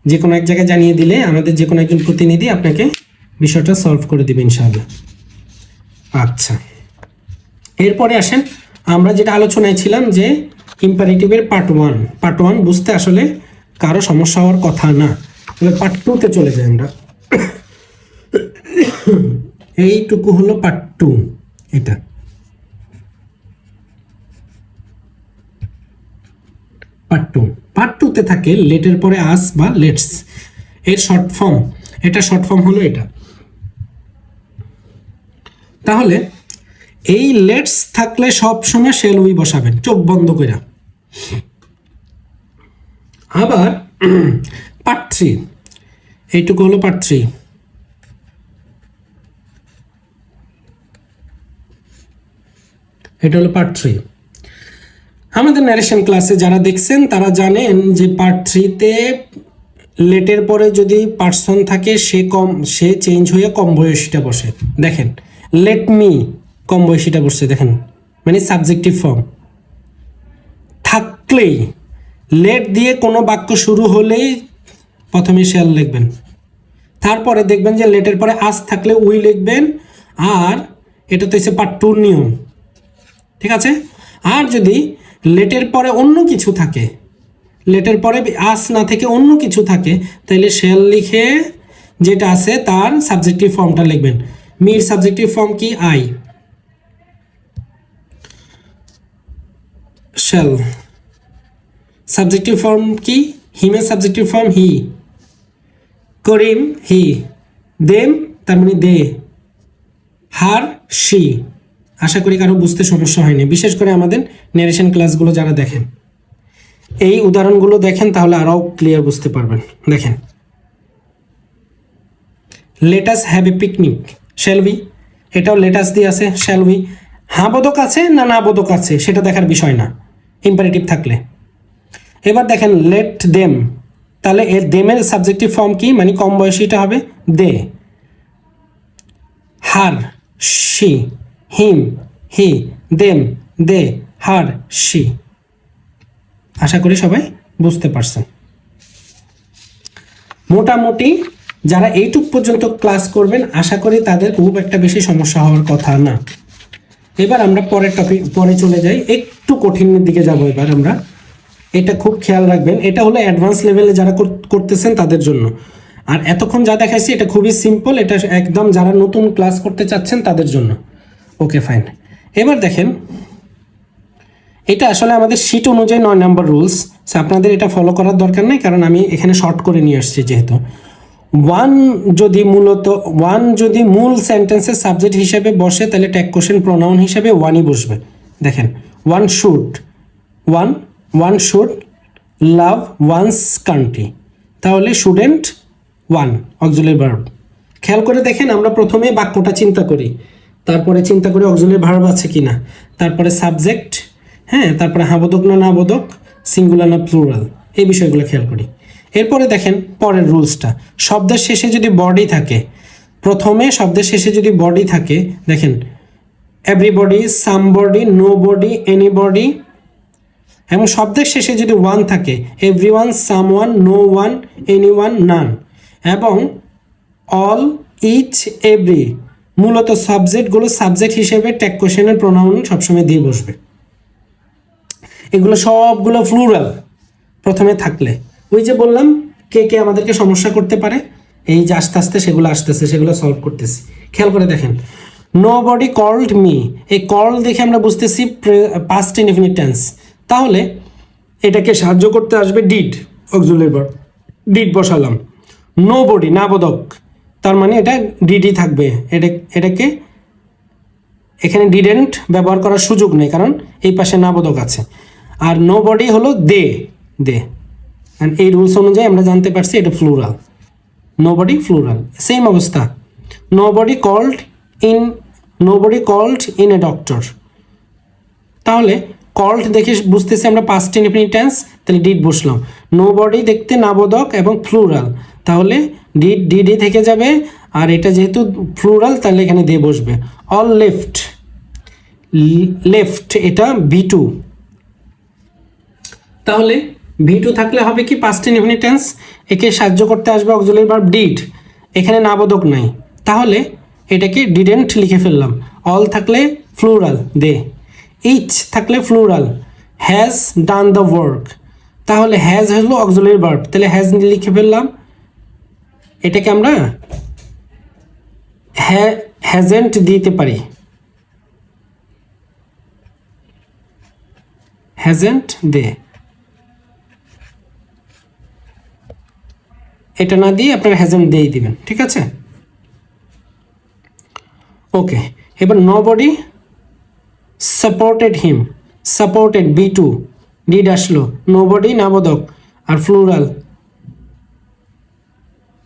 যে কোনো এক জায়গায় জানিয়ে দিলে আমাদের যে কোনো একজন প্রতিনিধি আপনাকে বিষয়টা সলভ করে দেবে ইনশাআল্লাহ। আচ্ছা, এরপরে আসেন, আমরা যেটা আলোচনায় ছিলাম যে ইম্পারেটিভের পার্ট ওয়ান বুঝতে আসলে কারো সমস্যা হওয়ার কথা না। তাহলে পার্ট 2-তে চলে যাই আমরা। এইটুকু হলো পার্ট 2। এটা পার্ট 2-তে থাকে লেটের পরে আস বা লেটস, এর শর্ট ফর্ম। এটা শর্ট ফর্ম হলো এটা। তাহলে এই লেটস থাকলে সবসময় শেল উই বসাবেন চোখ বন্ধ করে। আবার পার্ট 3, এইটুকু হলো পার্ট 3। এটা হলো পার্ট 3। আমাদের ন্যারেশন ক্লাসে যারা দেখছেন তারা জানেন যে পার্ট 3-তে লেটের পরে যদি পার্সন থাকে সে চেঞ্জ হয়ে কম বয়সীটা বসে। দেখেন লেট মি, কম বয়সীটা বসছে, দেখেন মানে সাবজেক্টিভ ফর্ম। থাকলেই লেট দিয়ে কোনো বাক্য শুরু হলেই প্রথমে শেল লিখবেন, তারপরে দেখবেন যে লেটের পরে আস থাকলে উই লিখবেন। আর এটা তো হচ্ছে পার্ট 2-র নিয়ম, ঠিক আছে? আর যদি লেটের পরে অন্য কিছু থাকে, লেটের পরে আস না থেকে অন্য কিছু থাকে, তাহলে শেল লিখে যেটা আছে তার সাবজেক্টিভ ফর্মটা লিখবেন। মির সাবজেক্টিভ ফর্ম কি? আই। শেল সাবজেক্টিভ ফর্ম কি? হিমের subjective form he. Karim he. Them তার মানে দে। Her she. আশা করি কারো বুঝতে সমস্যা হয়নি, বিশেষ করে আমাদের ন্যারেশন ক্লাসগুলো যারা দেখেন, এই উদাহরণগুলো দেখেন তাহলে আরও ক্লিয়ার বুঝতে পারবেন। দেখেন, let us have a picnic, shall we, এটাও লেট আস দিয়ে আছে, শ্যাল উই। হ্যাঁ বোধক আছে না না বোধক আছে সেটা দেখার বিষয় না ইম্পারেটিভ থাকলে। এবার দেখেন লেট দেম, তাহলে এর দেমের সাবজেক্টিভ ফর্ম কি? মানে কম বয়সীটা হবে they. Her she, him he, them they, her she. আশা করি সবাই বুঝতে পারছেন। মোটামুটি যারা এইটুক পর্যন্ত ক্লাস করবেন আশা করি তাদের খুব একটা বেশি সমস্যা হওয়ার কথা না। এবার আমরা পরের টপিক পরে চলে যাই, একটু কঠিনের দিকে যাব এবার আমরা। এটা খুব খেয়াল রাখবেন, এটা হলো অ্যাডভান্স লেভেলে যারা করতেছেন তাদের জন্য। আর এতক্ষণ যা দেখাইছি এটা খুবই সিম্পল, এটা একদম যারা নতুন ক্লাস করতে চাচ্ছেন তাদের জন্য। Okay fine. এবার দেখেন, এটা আসলে আমাদের শিট অনুযায়ী 9 নম্বর রুলস, আপনাদের এটা ফলো করার দরকার নেই কারণ আমি এখানে শর্ট করে নিয়ে আসছি। যেহেতু ওয়ান যদি মূল সেন্টেন্সের সাবজেক্ট হিসেবে বসে তাহলে ট্যাগ কোশ্চেন প্রোনাউন হিসেবে ওয়ানই বসবে। দেখেন, one should love one's country, তাহলে শুডেন্ট ওয়ান অক্সিলারি ভার্ব। খেয়াল করে দেখেন, আমরা প্রথমে বাক্যটা চিন্তা করি, তারপরে চিন্তা করি অক্সিলারি ভার্ব আছে কিনা, তারপরে সাবজেক্ট, হ্যাঁ, তারপরে হাবোধক না নাবোধক, সিঙ্গুলার না প্লুরাল, এই বিষয়গুলো খেয়াল করি। এরপরে দেখেন পরের রুলসটা, শব্দের শেষে যদি বডি থাকে, প্রথমে শব্দের শেষে যদি বডি থাকে, দেখেন এভরিবডি, সামবডি, নোবডি, এনিবডি, এবং শব্দের শেষে যদি ওয়ান থাকে, everyone, someone, no one, anyone, none, এবং অল, ইচ, এভরি, মূলত সাবজেক্টগুলো সাবজেক্ট হিসেবে ট্যাগ কোশ্চেনের প্রোনাউন সবসময় দিয়ে বসবে। এগুলো সবগুলো প্লুরাল প্রথমে থাকলে, ওই যে বললাম কে কে আমাদেরকে সমস্যা করতে পারে, এই যে আস্তে আস্তে সেগুলো আসতেছে, সেগুলো সলভ করতেছি। খেয়াল করে দেখেন, নোবডি কল্ড মি, এই কল দেখে আমরা বুঝতেছি পাস্ট ইনডেফিনিট টেন্স, তাহলে এটাকে সাহায্য করতে আসবে ডিড, অক্সিলারি ভার্ব, ডিড বসালাম। নোবডি নাবোধক, তার মানে এটা ডিডই থাকবে, এটাকে এখানে ডিডেন্ট ব্যবহার করার সুযোগ নেই, কারণ এই পাশে নাবোধক আছে। আর নোবডি হলো দে, দে, অ্যান্ড এই রুলস অনুযায়ী আমরা জানতে পারছি এটা প্লুরাল, নোবডি প্লুরাল। সেম অবস্থা, nobody called in a doctor, তাহলে কল্ড দেখে বুঝতেছি আমরা পাস্ট ইনডেফিনিট টেন্স, তাহলে ডিড বসলাম। নোবডি দেখতে নাবোধক এবং প্লুরাল, তাহলে ডিডই থেকে যাবে, আর এটা যেহেতু প্লুরাল তাহলে এখানে দিয়ে বসবে। অল লেফট, লেফট এটা V2, তাহলে V2 থাকলে হবে কি পাস্ট ইনডেফিনিট টেন্স, একে সাহায্য করতে আসবে অক্সিলারি ভার্ব ডিড, এখানে নাবোধক নাই, তাহলে এটাকে ডিডেন্ট লিখে ফেললাম। অল থাকলে প্লুরাল দে, ইচ থাকলে plural has done the work, তাহলে হ্যাজ হলো অক্সিলারি ভার্ব, তাহলে হ্যাজ লিখে ফেললাম। এটাকে আমরা হ্যাজেন্ট দিতে পারি, হ্যাজেন্ট দে, এটা না দিয়ে আপনারা হ্যাজেন্ট দিয়েই দিবেন, ঠিক আছে? ওকে, এবার nobody supported him, supported B2, did আসলো, নোবডি নাবোধক আর প্লুরাল,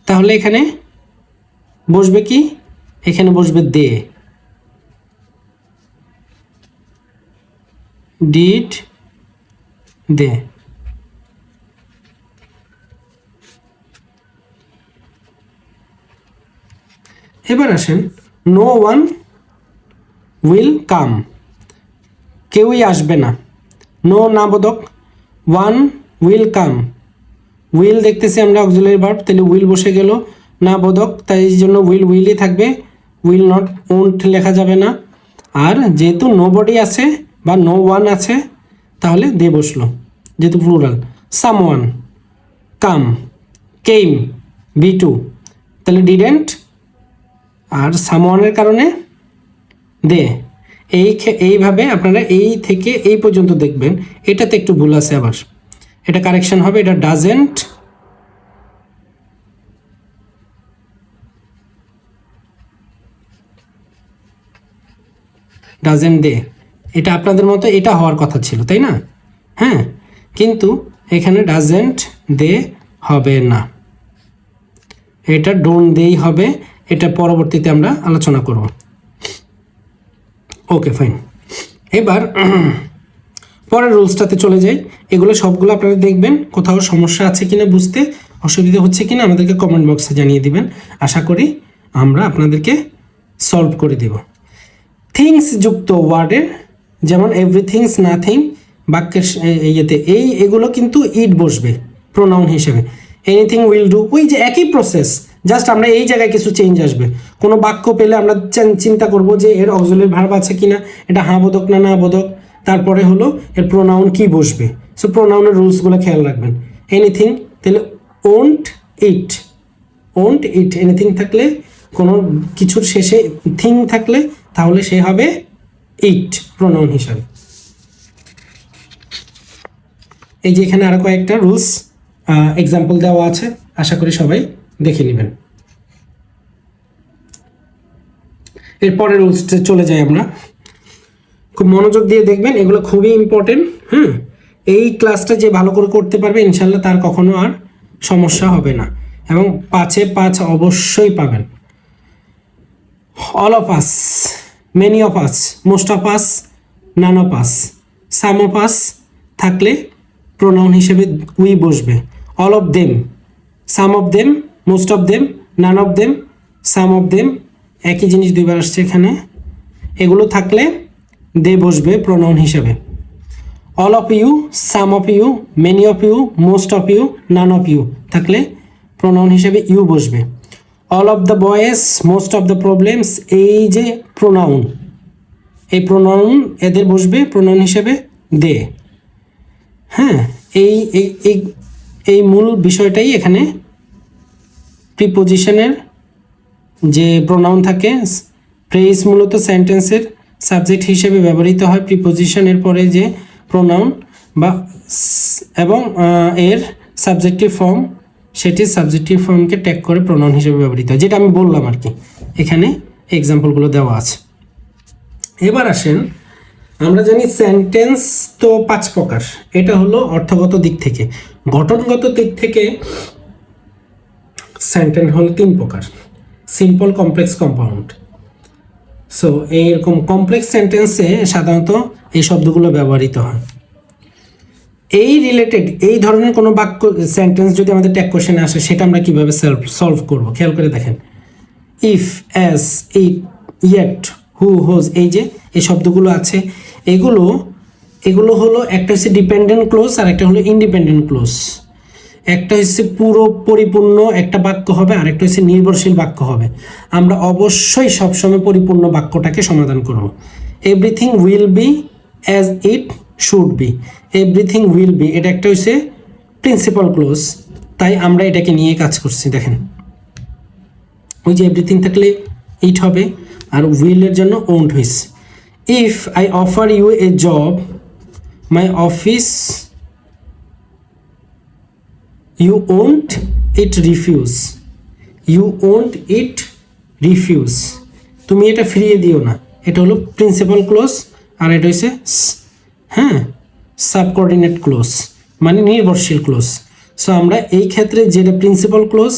তাহলে এখানে বসবে কি, এখানে বসবে দে, ডিড দে। এবার আসেন নো ওয়ান উইল কাম, কেউই আসবে না, নো নাবোধক, ওয়ান উইল কাম, উইল দেখতেছি আমরা অক্সিলারি ভার্ব, তাহলে উইল বসে গেল, নাবোধক, তাই এই জন্য উইলই থাকবে, উইল নট ওন্ট লেখা যাবে না। আর যেহেতু নোবডি আছে বা নো ওয়ান আছে, তাহলে দে বসলো, যেহেতু প্লুরাল। সামওয়ান, কাম, কেম, B2, তাহলে ডিডেন্ট, আর সামওয়ানের কারণে দে। এইভাবে আপনারা এই থেকে এই পর্যন্ত দেখবেন, এটাতে একটু ভুল আছে, আবার এটা কারেকশন হবে, এটা ডাজেন্ট, দে, এটা আপনাদের মতো এটা হওয়ার কথা ছিল, তাই না? হ্যাঁ, কিন্তু এখানে ডাজেন্ট দে হবে না, এটা ডোন্ট দেই হবে, এটা পরবর্তীতে আমরা আলোচনা করব। ওকে ফাইন, এবার পরের রুলসটাতে চলে যাই। এগুলো সবগুলো আপনারা দেখবেন, কোথাও সমস্যা আছে কিনা, বুঝতে অসুবিধা হচ্ছে কিনা আমাদেরকে কমেন্ট বক্সে জানিয়ে দিবেন, আশা করি আমরা আপনাদেরকে সলভ করে দেব। থিংস যুক্ত ওয়ার্ডের, যেমন এভরিথিংস, নাথিং, বাক্যের ইয়েতে এগুলো কিন্তু ইট বসবে প্রোনাউন হিসেবে। এনিথিং, উইল ডু, ওই যে একই প্রসেস, জাস্ট আমরা এই জায়গায় কিছু চেঞ্জ আসবে। কোনো বাক্য পেলে আমরা চিন্তা করব যে এর অক্সিলারি ভার্ব আছে কিনা, এটা হ্যাঁ বোধক না না বোধক, তারপরে হলো এর প্রোনাউন কি বসবে। সো প্রোনাউনের রুলসগুলো খেয়াল রাখবেন। এনিথিং, তাহলে won't it, won't it, anything থাকলে কোনো কিছুর শেষে থিং থাকলে তাহলে সে হবে ইট প্রোনাউন হিসাবে। এই যে এখানে আরো কয়েকটা রুলস এক্সাম্পল দেওয়া আছে, আশা করি সবাই দেখে নেবেন। এরপরে রুলসটা চলে যাই আমরা, খুব মনোযোগ দিয়ে দেখবেন, এগুলো খুবই ইম্পর্টেন্ট। এই ক্লাসটা যে ভালো করে করতে পারবে ইনশাল্লাহ তার কখনো আর সমস্যা হবে না। এবং 5-এ 5 অবশ্যই পাবেন। All of us, many of us, most of us, none of us, some of us থাকলে প্রোনাউন হিসেবে উই বসবে। All of them, some of them, most of them, none of them, some of them, একই জিনিস দুইবার আসছে এখানে। এগুলো থাকলে দে বসবে প্রোনাউন হিসেবে। All of you, some of you, many of you, most of you, none of you থাকলে প্রোনাউন হিসেবে ইউ বসবে। All of the boys, most of the problems, এই যে প্রোনাউন, এই প্রোনাউন এদের বসবে প্রোনাউন হিসেবে দে। হ্যাঁ, এই এই এই এই মূল বিষয়টাই এখানে প্রিপোজিশনের যে প্রোনাউন থাকে। ফ্রেজ মূলত সেন্টেন্সের সাবজেক্ট হিসেবে ব্যবহৃত হয় প্রিপোজিশনের পরে যে প্রোনাউন বা এবং এর সাবজেক্টিভ ফর্ম, সেটি সাবজেক্টিভ ফর্মকে ট্যাগ করে প্রোনাউন হিসেবে ব্যবহৃত হয়, যেটা আমি বললাম আর কি। এখানে এক্সাম্পলগুলো দেওয়া আছে। এবার আসেন, আমরা জানি সেন্টেন্স তো 5 প্রকার। এটা হলো অর্থগত দিক থেকে। গঠনগত দিক থেকে সেন্টেন্স হলো 3 প্রকার: সিম্পল, কমপ্লেক্স, কম্পাউন্ড। সো এইরকম কমপ্লেক্স সেন্টেন্সে সাধারণত এই শব্দগুলো ব্যবহৃত হয়। এই রিলেটেড এই ধরনের কোনো বাক্য সেন্টেন্স যদি আমাদের ট্যাগ কোশ্চেনে আসে, সেটা আমরা কীভাবে সলভ করব খেয়াল করে দেখেন। If, as, it, yet, who, whose, এই যে এই শব্দগুলো আছে, এগুলো হলো একটা হচ্ছে ডিপেন্ডেন্ট ক্লোজ আর একটা হলো ইন্ডিপেন্ডেন্ট ক্লোজ। একটা হচ্ছে পুরো পরিপূর্ণ একটা বাক্য হবে, আর একটা হচ্ছে নির্ভরশীল বাক্য হবে। আমরা অবশ্যই সবসময় পরিপূর্ণ বাক্যটাকে সমাধান করব। Everything will be as it should be. Everything will be, এটা একটা হচ্ছে প্রিন্সিপাল ক্লোজ, তাই আমরা এটাকে নিয়ে কাজ করছি। দেখেন, ওই যে এভরিথিং থাকলে ইট হবে, আর উইলের জন্য ওন্ট হয়েছে। If I offer you a job, my office, you won't it refuse. You won't it refuse, তুমি এটা ফিরিয়ে দিও না। এটা হলো প্রিন্সিপাল ক্লোজ, আর এটা হচ্ছে সাবকর্ডিনেট ক্লোজ, মানে নির্ভরশীল ক্লোজ। সো আমরা এই ক্ষেত্রে যেটা প্রিন্সিপাল ক্লোজ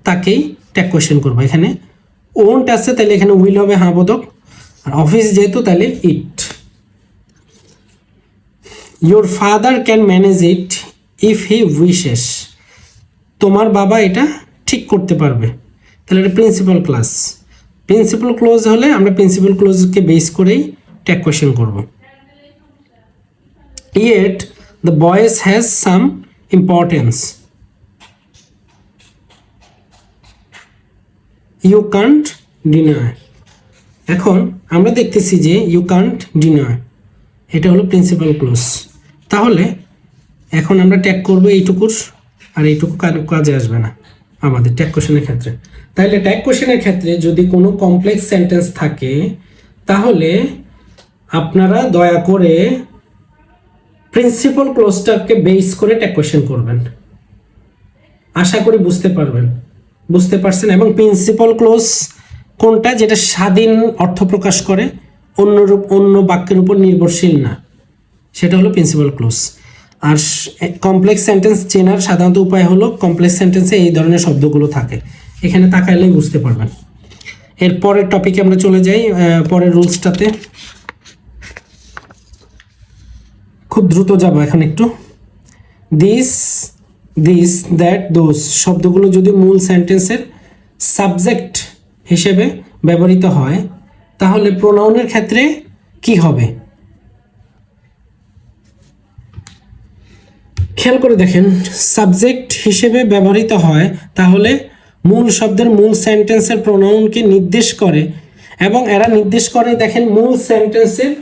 তাকেই ট্যাগ কোয়েশ্চেন করবো। এখানে ওন্ট আছে, তাহলে এখানে উইল হবে হ্যাঁ বোধক, আর অফিস যেহেতু তাহলে it. Your father can manage it if he wishes. তোমার বাবা এটা ঠিক করতে পারবে, তাহলে এটা প্রিন্সিপাল ক্লাস। প্রিন্সিপাল ক্লোজ হলে আমরা প্রিন্সিপাল ক্লোজকে বেস করেই ট্যাগ কোয়েশ্চেন করব। Yet the boys has some importance. You can't deny. এখন আমরা দেখতেছি যে ইউ কান্ট ডিনাই এটা হলো প্রিন্সিপাল ক্লোজ। তাহলে এখন আমরা ট্যাগ করব এইটুকুর, আর এইটুকু কাজে আসবে না আমাদের ট্যাগ কোশ্চেনের ক্ষেত্রে। তাহলে ট্যাগ কোশ্চেনের ক্ষেত্রে যদি কোনো কমপ্লেক্স সেন্টেন্স থাকে, তাহলে আপনারা দয়া করে প্রিন্সিপাল ক্লোজটাকে বেস করে ট্যাগ কোশ্চেন করবেন। আশা করি বুঝতে পারছেন। এবং প্রিন্সিপাল ক্লোজ কোনটা, যেটা স্বাধীন অর্থ প্রকাশ করে, অন্য বাক্যের উপর নির্ভরশীল না, সেটা হলো প্রিন্সিপাল ক্লোজ। আর কমপ্লেক্স সেন্টেন্স চেনার সাধারণত উপায় হলো কমপ্লেক্স সেন্টেন্সে এই ধরনের শব্দগুলো থাকে, এখানে তাকাইলেই বুঝতে পারবেন। এর পরের টপিকে আমরা চলে যাই, পরের রুলসটাতে। খুব দ্রুত যাব এখন একটু। দিস, দ্যাট, দোজ শব্দগুলো যদি মূল সেন্টেন্সের সাবজেক্ট হিসেবে ব্যবহৃত হয়, তাহলে প্রোনাউনের ক্ষেত্রে কি হবে খেয়াল করে দেখেন। সাবজেক্ট হিসেবে ব্যবহৃত হয় তাহলে মূল শব্দের মূল সেন্টেন্সের প্রোনাউনকে নির্দেশ করে, এবং এরা নির্দেশ করে দেখেন মূল সেন্টেন্সের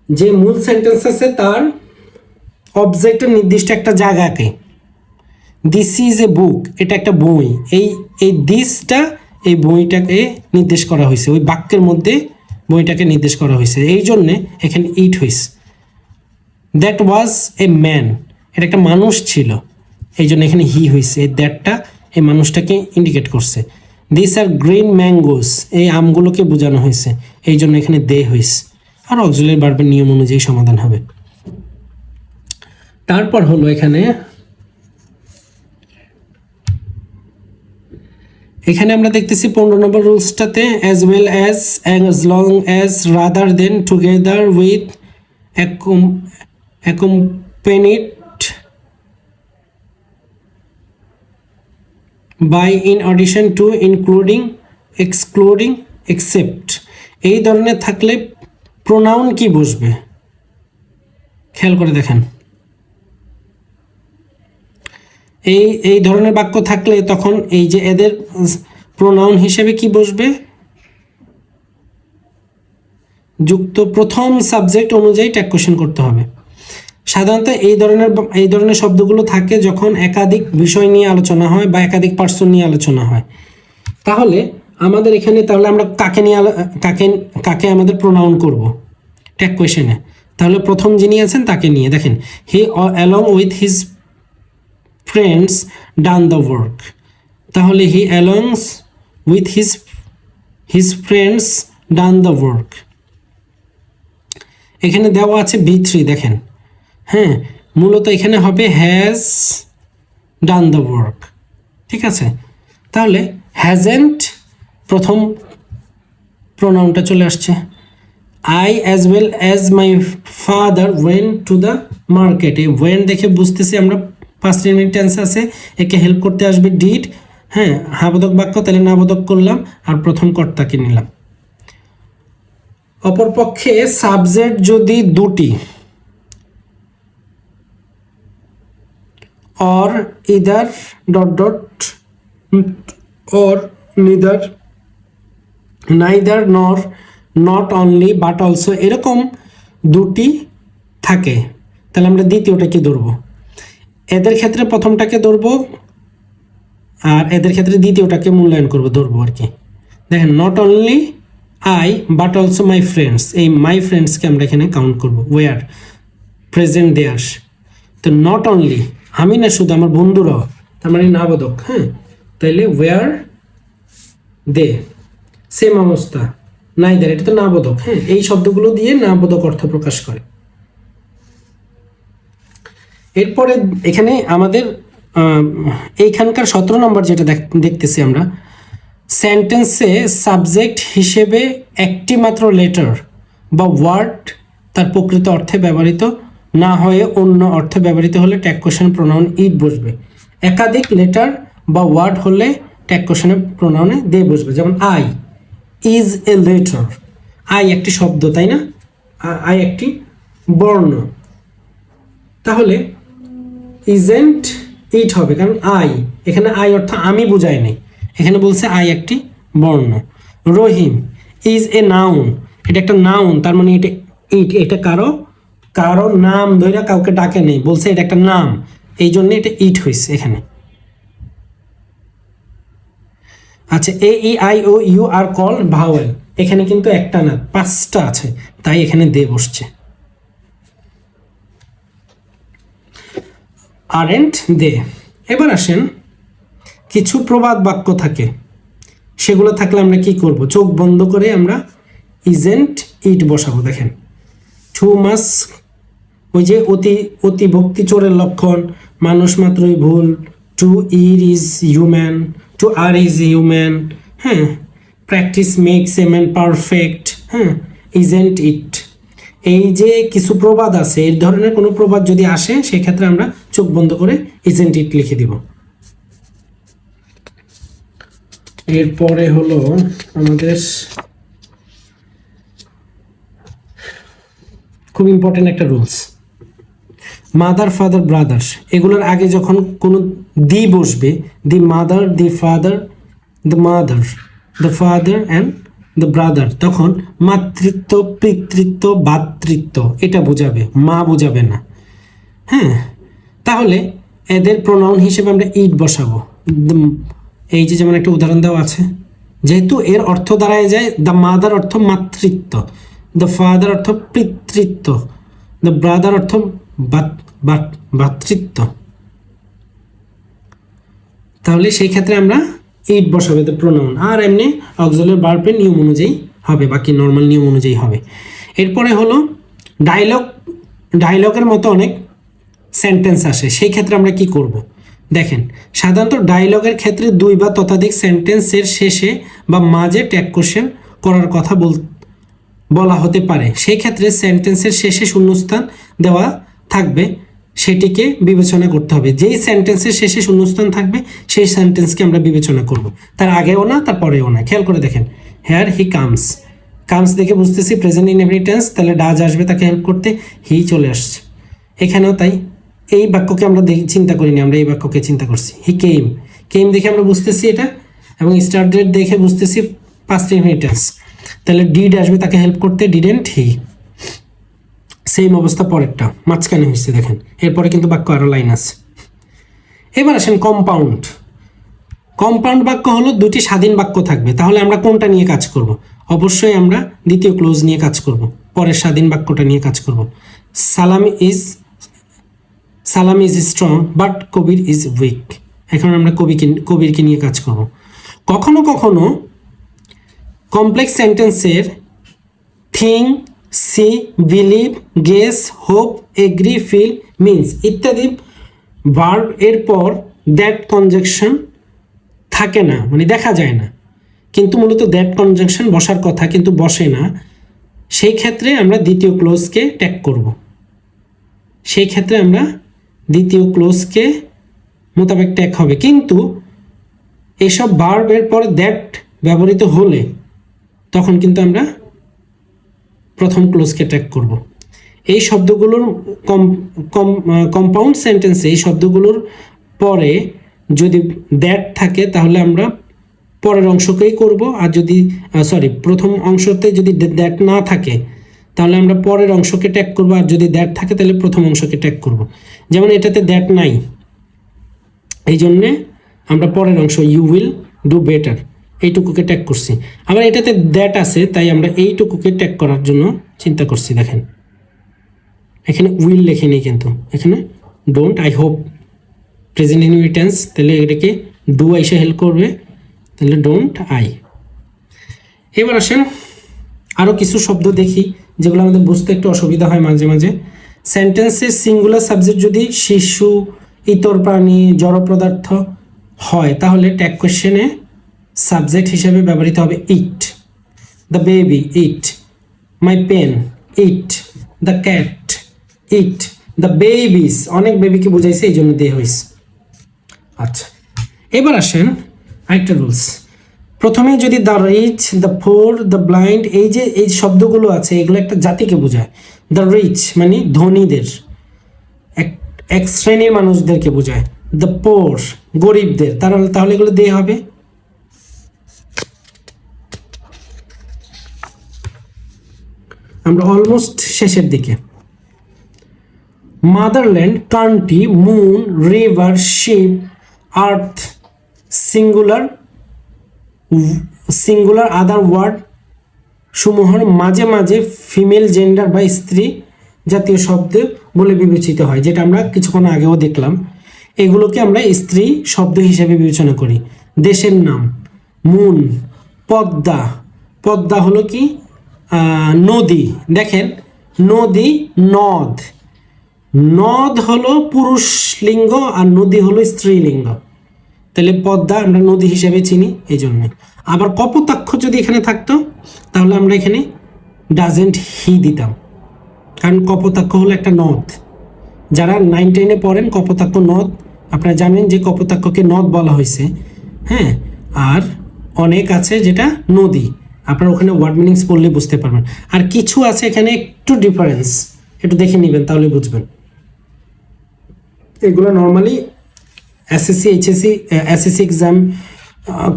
যে মূল সেন্টেন্স আছে তার অবজেক্টের নির্দিষ্ট একটা জায়গাকে। দিস ইজ এ বুক, এটা একটা বই। এই দিসটা এই বইটাকে নির্দেশ করা হয়েছে, ওই বাক্যের মধ্যে বইটাকে নির্দেশ করা হয়েছে, এই জন্যে এখানে ইট হয়েছে। দ্যাট ওয়াজ এ ম্যান, এটা একটা মানুষ ছিল, এই জন্য এখানে হি হয়েছে। এই দ্যাটটা এই মানুষটাকে ইন্ডিকেট করছে। দিস আর গ্রিন ম্যাঙ্গোস, এই আমগুলোকে বোঝানো হয়েছে, এই জন্য এখানে দে হয়েছে। আর অক্সিলারি ভার্বের নিয়ম অনুযায়ী সমাধান হবে। তারপর হলো এখানে এখানে আমরা দেখতেছি 15 নম্বর রুলসটাতে as well as long as rather than together with accompanied by in addition to including excluding except, এই ধরনের থাকলে প্রোনাউন কি বসবে খেয়াল করে দেখেন। এই ধরনের বাক্য থাকলে তখন এই যে এদের প্রোনাউন হিসেবে কি বসবে, যুক্ত প্রথম সাবজেক্ট অনুযায়ী ট্যাগ কোশ্চেন করতে হবে। সাধারণত এই ধরনের শব্দগুলো থাকে যখন একাধিক বিষয় নিয়ে আলোচনা হয় বা একাধিক পার্সন নিয়ে আলোচনা হয়। তাহলে আমাদের এখানে আমরা কাকে আমাদের প্রোনাউন করব ট্যাগ কোশ্চেনে। তাহলে প্রথম যিনি আছেন তাকে নিয়ে দেখেন, he along with his friends done the work. তাহলে he alongs with his friends done the work. এখানে দেওয়া আছে V3 দেখেন, হ্যাঁ মূলত এখানে হবে হ্যাজ ডান দ্য ওয়ার্ক, ঠিক আছে। তাহলে হ্যাজেন্ট প্রথম প্রোনাউনটা চলে আসছে। I as well as my father went to the market, এই ওয়েন দেখে বুঝতেছি আমরা পাস্ট ইনডেফিনিট টেন্স আছে, একে হেল্প করতে আসবে ডিড, হ্যাঁ হ্যাবোধক বাক্য তাহলে নাবোধক করলাম আর প্রথম কর্তাকে নিলাম। অপরপক্ষে সাবজেক্ট যদি দুটি or either ... or neither nor not only but also এরকম দুটি থাকে, তাহলে আমরা দ্বিতীয়টাকে ধরবো। এদের ক্ষেত্রে প্রথমটাকে ধরবো আর এদের ক্ষেত্রে দ্বিতীয়টাকে মূল্যায়ন করবো, ধরবো আর কি। দেখেন not only I but also my friends, এই মাই ফ্রেন্ডসকে আমরা এখানে কাউন্ট করবো ওয়ার প্রেজেন্ট দেয়ার্স। তো নট অনলি আমি না, শুধু আমার বন্ধুরাও, তার মানে নাবোধক, হ্যাঁ তাইলে ওয়ার দে সেম অবস্থা, নাইদার এটা তো নাবোধক, হ্যাঁ এই শব্দগুলো দিয়ে নাবোধক অর্থ প্রকাশ করে। এরপরে এখানে আমাদের এইখানকার 17 নম্বর যেটা দেখতেছি আমরা, সেন্টেন্সে সাবজেক্ট হিসেবে একটি মাত্র লেটার বা ওয়ার্ড তার প্রকৃত অর্থে ব্যবহৃত না হয়ে অন্য অর্থে ব্যবহৃত হলে ট্যাগ কোশ্চেন প্রোনাউন ইট বসবে। একাধিক লেটার বা ওয়ার্ড হলে ট্যাগ কোশ্চেনের প্রোনাউনে দে বসবে। যেমন I is a letter, I একটি শব্দ তাই না, আই একটি বর্ণ, তাহলে ইজেন্ট ইট হবে, কারণ আই এখানে আই অর্থ আমি বুঝাই নাই, এখানে বলছে আই একটি বর্ণ। রহিম ইজ এ নাউন, এটা একটা নাউন, তার মানে এটা ইট, এটা কারো নাম ধরে কাউকে ডাকে নেই, বলছে এটা একটা নাম, এই জন্য এটা ইট হয়েছে এখানে। আচ্ছা A E I O U are call vowel, এখানে কিন্তু একটা না 5টা আছে, তাই এখানে দে বসছে। Aren't they. এবার আসেন, কিছু প্রবাদ বাক্য থাকে, সেগুলো থাকলে আমরা কি করব, চোখ বন্ধ করে আমরা ইজেন্ট ইট বসাবো। দেখেন টু মাস, ওই যে অতি ভক্তি চোরের লক্ষণ, মানুষ মাত্রই ভুল, to err is human, to err is human, হ্যাঁ practice makes a man perfect, হ্যাঁ ইজেন্ট ইট। এই যে কিছু প্রবাদ আছে, এই ধরনের কোনো প্রবাদ যদি আসে সেক্ষেত্রে আমরা চোখ বন্ধ করে ইজেন্ট ইট লিখে দিব। এরপরে হলো আমাদের খুব ইম্পর্টেন্ট একটা রুলস, মাদার ফাদার ব্রাদার্স, এগুলোর আগে যখন কোনো দি বসবে, the mother, the father, the mother, the father and the brother, তখন মাতৃত্ব, পিতৃত্ব, ভাতৃত্ব এটা বোঝাবে, মা বোঝাবে না, হ্যাঁ। তাহলে এদের প্রোনাউন হিসেবে আমরা ইট বসাবো। এই যে যেমন একটা উদাহরণ দেওয়া আছে, যেহেতু এর অর্থ দাঁড়ায় যায়, দ্য মাদার অর্থ মাতৃত্ব, দ্য ফাদার অর্থ পিতৃত্ব, দ্য ব্রাদার অর্থ ভাতৃত্ব, তাহলে সেই ক্ষেত্রে আমরা ইট বসাবে দ্য প্রোনাউন, আর এমনি অক্সিলারি ভার্বের নিয়ম অনুযায়ী হবে, বাকি নর্মাল নিয়ম অনুযায়ী হবে। এরপরে হলো ডায়লগের মতো অনেক সেন্টেন্স আসে, সেই ক্ষেত্রে আমরা কি করব, দেখেন, সাধারণত ডায়লগের ক্ষেত্রে 2 বা ততোধিক সেন্টেন্সের শেষে বা মাঝে ট্যাগ কোশ্চেন করার কথা বলা হতে পারে। সেই ক্ষেত্রে সেন্টেন্সের শেষে শূন্যস্থান দেওয়া থাকবে, সেটিকে বিবেচনা করতে হবে। যেই সেন্টেন্সের শেষে শূন্যস্থান থাকবে সেই সেন্টেন্সকে আমরা বিবেচনা করব, তার আগেও না তার পরেও না। খেয়াল করে দেখেন, হেয়ার হি কামস, কামস দেখে বুঝতেছি প্রেজেন্ট ইনডেফিনিট টেন্স, তাহলে ডাজ আসবে তাকে হেল্প করতে, হি চলে আসছে। এখানেও তাই, এই বাক্যকে আমরা চিন্তা করিনি, আমরা এই বাক্যকে চিন্তা করছি। হি কেম, কেম দেখে আমরা বুঝতেছি এটা, এবং স্টার্টেড দেখে বুঝতেছি পাস্ট ইনডেফিনিট টেন্স, তাহলে ডিড আসবে তাকে হেল্প করতে, ডিডেন্ট হি। সেম অবস্থা পরেরটা, মাঝখানে হয়েছে দেখেন, এরপরে কিন্তু বাক্য আরও লাইন আছে। এবার আসেন কম্পাউন্ড। কম্পাউন্ড বাক্য হলো 2টি স্বাধীন বাক্য থাকবে, তাহলে আমরা কোনটা নিয়ে কাজ করব? অবশ্যই আমরা দ্বিতীয় ক্লোজ নিয়ে কাজ করব, পরের স্বাধীন বাক্যটা নিয়ে কাজ করব। সালাম is strong but Kabir is weak, এখন আমরা কবিরকে নিয়ে কাজ করব। কখনো কখনো কমপ্লেক্স সেন্টেন্সের think, see, believe, guess, hope, agree, feel, means ইত্যাদি ভার্ব এর পর দ্যাট কনজাংশন থাকে না, মানে দেখা যায় না, কিন্তু মূলত দ্যাট কনজাংশন বসার কথা কিন্তু বসে না। সেই ক্ষেত্রে আমরা দ্বিতীয় ক্লোজকে ট্যাগ করব, সেই ক্ষেত্রে আমরা দ্বিতীয় ক্লোজকে মোতাবেক ট্যাগ হবে। কিন্তু এসব ভার্বের পর দ্যাট ব্যবহৃত হলে তখন কিন্তু আমরা প্রথম ক্লোজকে ট্যাগ করব। এই শব্দগুলোর কম্পাউন্ড সেন্টেন্সে এই শব্দগুলোর পরে যদি দ্যাট থাকে তাহলে আমরা পরের অংশকেই করব, আর যদি প্রথম অংশতে যদি দ্যাট না থাকে তাহলে আমরা পরের অংশকে ট্যাগ করব, আর যদি দ্যাট থাকে তাহলে প্রথম অংশকে ট্যাগ করব। যেমন এটাতে দ্যাট নাই, এই জন্যে আমরা পরের অংশ ইউ উইল ডু বেটার এইটুকুকে ট্যাগ করছি। আবার এটাতে দ্যাট আছে, তাই আমরা এইটুকুকে ট্যাগ করার জন্য চিন্তা করছি। দেখেন এখানে উইল লেখিনি, কিন্তু এখানে don't, I hope present indefinite tense, তাহলে এটাকে ডু এসে হেল্প করবে, তাহলে ডোন্ট আই। এবার আসেন আরও কিছু শব্দ দেখি যেগুলো আমাদের বুঝতে একটু অসুবিধা হয় মাঝে মাঝে। সেন্টেন্সের সিঙ্গুলার সাবজেক্ট যদি শিশু, ইতর প্রাণী, জড় পদার্থ হয় তাহলে ট্যাগ কোয়েশ্চেনে সাবজেক্ট হিসেবে ব্যবহৃত হবে it, the baby it, my pen it, the cat it, the babies, অনেক বেবিকে বুঝাইছে এই জন্য দিয়ে হয়েছে। আচ্ছা, এবার আসেন আরেকটা রুলস। প্রথমে যদি the rich, the poor, the blind, এই শব্দগুলো আছে এগুলো একটা জাতিকে বোঝায়। দ্য রিচ মানে ধনীদের, এক শ্রেণীর মানুষদেরকে বোঝায়। দ্য পোর গরিবদের, তাহলে এগুলো দিয়ে হবে। আমরা অলমোস্ট শেষের দিকে। Motherland, country, moon, river, ship, earth, singular other word সমূহের মাঝে মাঝে ফিমেল জেন্ডার বা স্ত্রী জাতীয় শব্দ বলে বিবেচিত হয়, যেটা আমরা কিছুক্ষণ আগেও দেখলাম। এগুলোকে আমরা স্ত্রী শব্দ হিসেবে বিবেচনা করি। দেশের নাম, মুন, পদ্মা, পদ্মা হলো কি নদী। দেখেন নদী, নদ, নদ হলো পুরুষ লিঙ্গ আর নদী হলো স্ত্রীলিঙ্গ, তাহলে পদ্মা আমরা নদী হিসেবে চিনি এই জন্য। আবার কপোতাক্ষ যদি এখানে থাকতো তাহলে আমরা এখানে ডাজেন্ট হি দিতাম, কারণ কপোতাক্ষ হলো একটা নদ। যারা 9-10-এ পড়েন কপোতাক্ষ নদ, আপনারা জানেন যে কপোতাক্ষকে নদ বলা হয়েছে, হ্যাঁ। আর অনেক আছে যেটা নদী, আপনারা ওখানে ওয়ার্ড মিনিংস পড়লে বুঝতে পারবেন। আর কিছু আছে এখানে একটু ডিফারেন্স, একটু দেখে নেবেন তাহলে বুঝবেন। এগুলো normally SSC, HSC, SSC exam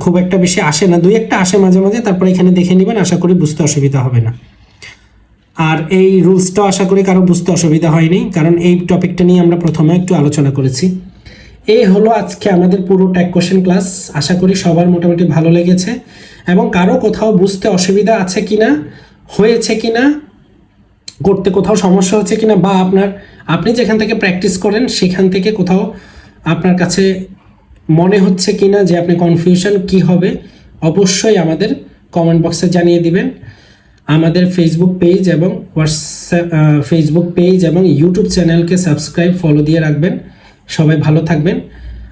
খুব একটা বেশি আসে না, 2-1টা আসে মাঝে মাঝে, তারপরে এখানে দেখে নেবেন, আশা করি বুঝতে অসুবিধা হবে না। আর এই রুলসটাও আশা করি কারো বুঝতে অসুবিধা হয়নি, কারণ এই টপিকটা নিয়ে আমরা প্রথমে একটু আলোচনা করেছি। এই হলো আজকে আমাদের পুরো ট্যাগ কোশ্চেন ক্লাস। আশা করি সবার মোটামুটি ভালো লেগেছে, এবং কারো কোথাও বুঝতে অসুবিধা আছে কিনা, হয়েছে কিনা, করতে কোথাও সমস্যা হচ্ছে কিনা, বা আপনি যেখান থেকে প্র্যাকটিস করেন সেখান থেকে কোথাও আপনার কাছে মনে হচ্ছে কিনা যে আপনি কনফিউশন কি হবে, অবশ্যই আমাদের কমেন্ট বক্সে জানিয়ে দিবেন। আমাদের ফেসবুক পেজ এবং ইউটিউব চ্যানেলকে সাবস্ক্রাইব, ফলো দিয়ে রাখবেন। সবাই ভালো থাকবেন।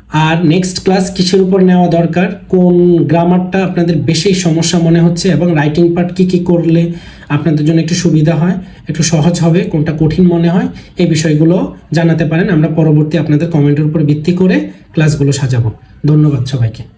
আর নেক্সট ক্লাস কিসের উপর নেওয়া দরকার, কোন গ্রামারটা আপনাদের বেশি সমস্যা মনে হচ্ছে এবং রাইটিং পার্ট কী কী করলে আপনাদের জন্য একটু সুবিধা হয়, একটু সহজ হবে, কোনটা কঠিন মনে হয়, এই বিষয়গুলো জানাতে পারেন। আমরা পরবর্তী আপনাদের কমেন্টের উপর ভিত্তি করে ক্লাসগুলো সাজাবো। ধন্যবাদ সবাইকে।